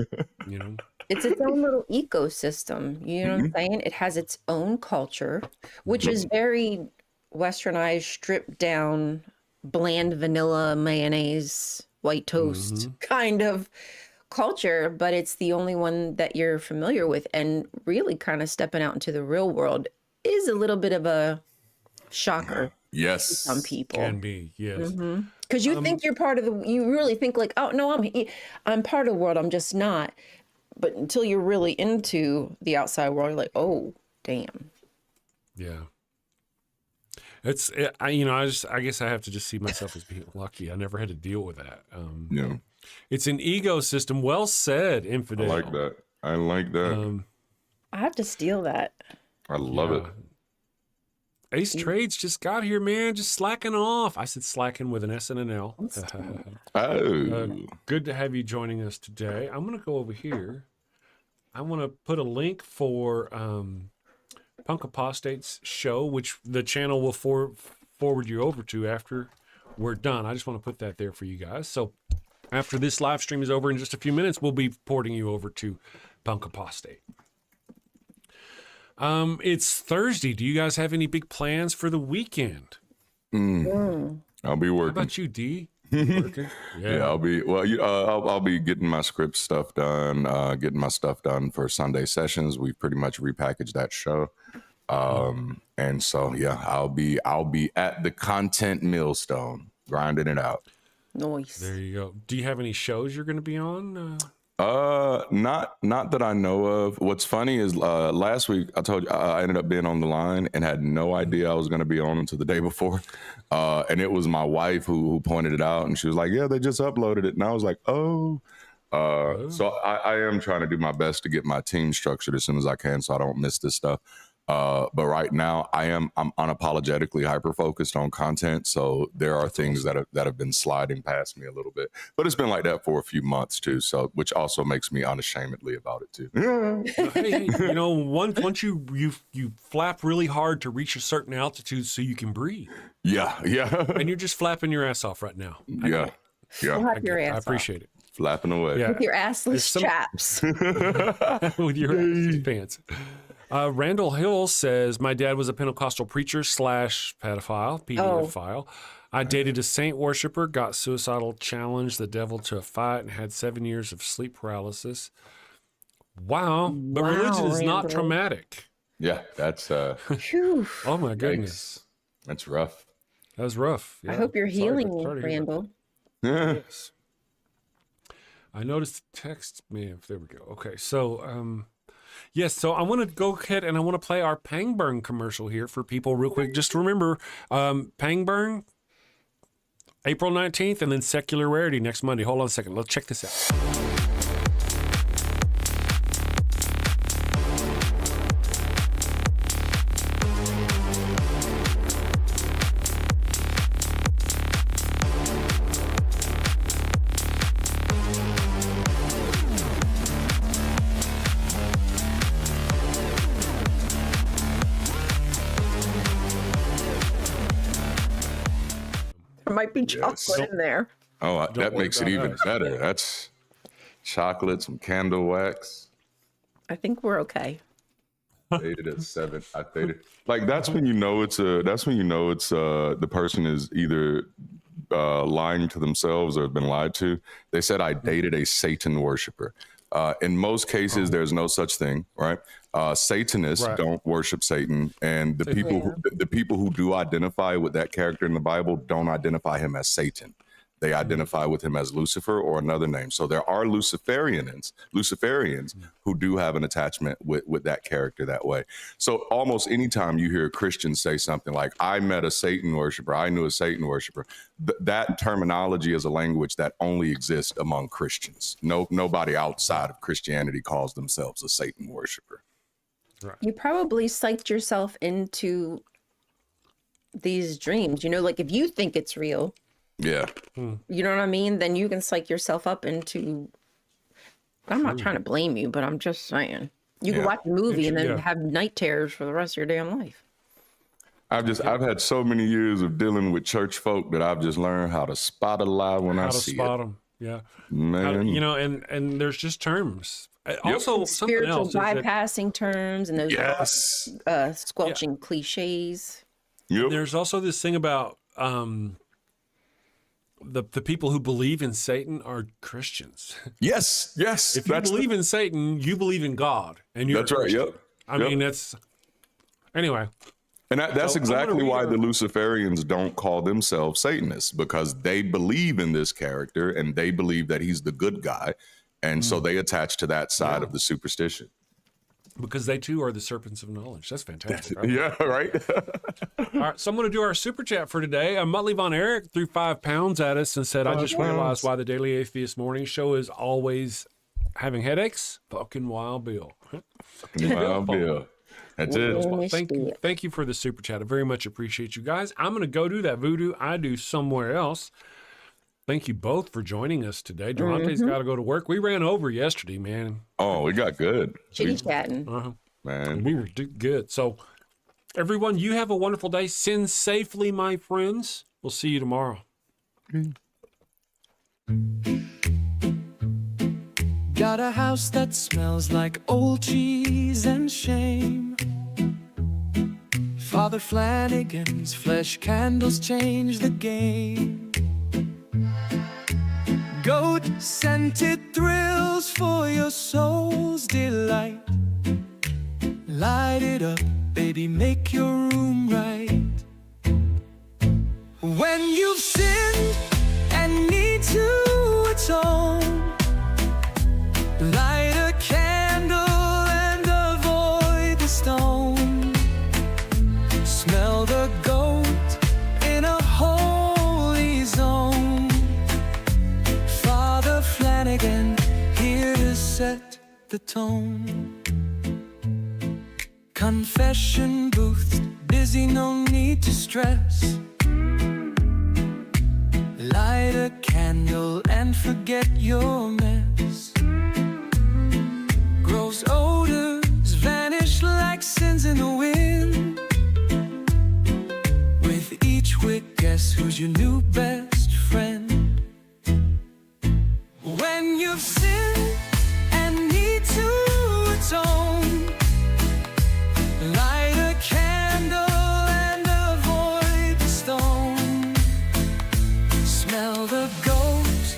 you know. It's its own little ecosystem. You know what I'm saying? It has its own culture, which is very westernized, stripped down, bland vanilla mayonnaise, white toast kind of culture, but it's the only one that you're familiar with. And really kind of stepping out into the real world is a little bit of a shocker Yes. to some people. Can be, yes. Because you think you're part of the, you really think like, oh no, I'm part of the world, I'm just not. But until you're really into the outside world, you're like, oh, damn. Yeah. I guess I have to just see myself as being lucky. I never had to deal with that. Yeah. It's an ecosystem. Well said, Infidel. I like that. I like that. I have to steal that. I love it. Ace Trades just got here, man. Just slacking off. I said slacking with an S and an L. Oh. Good to have you joining us today. I'm going to go over here. I want to put a link for Punk Apostate's show, which the channel will forward you over to after we're done. I just want to put that there for you guys. So after this live stream is over in just a few minutes, we'll be porting you over to Punk Apostate. It's Thursday. Do you guys have any big plans for the weekend? I'll be How working. about you, D? Working? Yeah, I'll be I'll be getting my script stuff done, getting my stuff done for Sunday sessions. We've pretty much repackaged that show. And so yeah, I'll be at the content millstone, grinding it out. Nice. There you go. Do you have any shows you're going to be on? Not that I know of. What's funny is last week I told you I ended up being on the line and had no idea I was going to be on until the day before. And it was my wife who pointed it out, and she was like, "Yeah, they just uploaded it," and I was like, "Oh." So I am trying to do my best to get my team structured as soon as I can, so I don't miss this stuff. But right now I'm unapologetically hyper-focused on content. So there are things that have been sliding past me a little bit, but it's been like that for a few months too. So, which also makes me unashamedly about it too. Hey, once you flap really hard to reach a certain altitude so you can breathe. Yeah. And you're just flapping your ass off right now. Yeah. Flap your ass I off. appreciate it. Flapping away. Yeah. With your assless chaps. With your ass pants. Randall Hill says, my dad was a Pentecostal preacher / pedophile, pedophile. I dated a saint worshiper, got suicidal, challenged the devil to a fight, and had 7 years of sleep paralysis. Wow. But religion is not Randall. traumatic. Yeah. That's Phew. Oh, my goodness. that's rough. That was rough. I Yeah. hope you're Sorry healing, to hear that. Randall. Yes. I noticed the text. Man, there we go. Okay, so yes, so I want to go ahead and I want to play our Pangburn commercial here for people real quick. Just remember, Pangburn, April 19th, and then Secular Rarity next Monday. Hold on a second. Let's check this out. There might be chocolate in there. Oh, that worry makes it about even us. better. That's chocolate, some candle wax. I think we're okay. Dated at 7. I dated like that's when you know it's the person is either lying to themselves or have been lied to. They said I dated a Satan worshiper. In most cases, there's no such thing, right? Satanists Right. don't worship Satan, and the people who do identify with that character in the Bible don't identify him as Satan. They identify with him as Lucifer or another name. So there are Luciferians who do have an attachment with that character that way. So almost anytime you hear a Christian say something like, I met a Satan worshiper, I knew a Satan worshiper, that terminology is a language that only exists among Christians. Nobody outside of Christianity calls themselves a Satan worshiper. You probably psyched yourself into these dreams. You know, like if you think it's real, Yeah. you know what I mean? Then you can psych yourself up into. I'm not trying to blame you, but I'm just saying. You can watch a movie and then Yeah. have night terrors for the rest of your damn life. I've had so many years of dealing with church folk that I've just learned how to spot a lie when I How to see spot it. them. Yeah. Man, You know, and there's just terms. Also, something Spiritual else is that bypassing terms and those yes. squelching cliches. Yep. there's also this thing about the people who believe in Satan are Christians. Yes. Yes. If you believe in Satan, you believe in God, and you're That's a right. Christian. Yep. I Yep. mean, that's anyway. And that's So I'm gonna exactly read why a- the Luciferians don't call themselves Satanists, because they believe in this character and they believe that he's the good guy. And so they attach to that side of the superstition. Because they too are the serpents of knowledge. That's fantastic. Right? Yeah, right? All right, so I'm going to do our super chat for today. Muttley Von Erich threw £5 at us and said, I just realized why the Daily Atheist Morning Show is always having headaches. Fucking Wild Bill. Wild Bill. That's it. Well, thank you for the super chat. I very much appreciate you guys. I'm going to go do that voodoo I do somewhere else. Thank you both for joining us today. Darante's got to go to work. We ran over yesterday, man. Oh, we got good. Chitty chatting. Man. We were good. So, everyone, you have a wonderful day. Send safely, my friends. We'll see you tomorrow. Got a house that smells like old cheese and shame. Father Flanagan's flesh candles change the game. Goat-scented thrills for your soul's delight. Light it up, baby, make your room right. When you've sinned and need to atone, light a candle and avoid the stone. Smell the goat in a holy zone. Father Flanagan, here to set the tone. Confession booth, busy, no need to stress. Light a candle and forget your mess. Gross odors vanish like sins in the wind. With each wick, guess who's your new best friend? When you've sinned and need to atone, light a candle and avoid the stone. Smell the ghost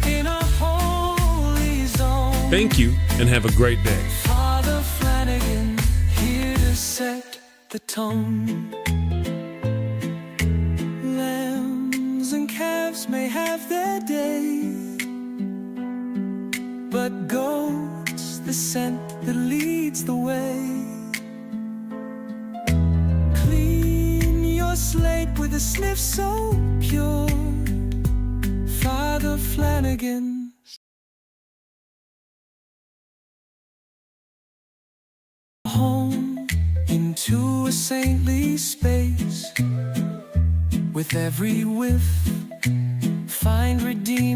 in a holy zone. Thank you, and have a great day. Father Flanagan, here to set the tone. Lambs and calves may have their day, but goats, the scent that leads the way. Clean your slate with a sniff so pure. Father Flanagan. Home into a saintly space. With every whiff, find redeeming.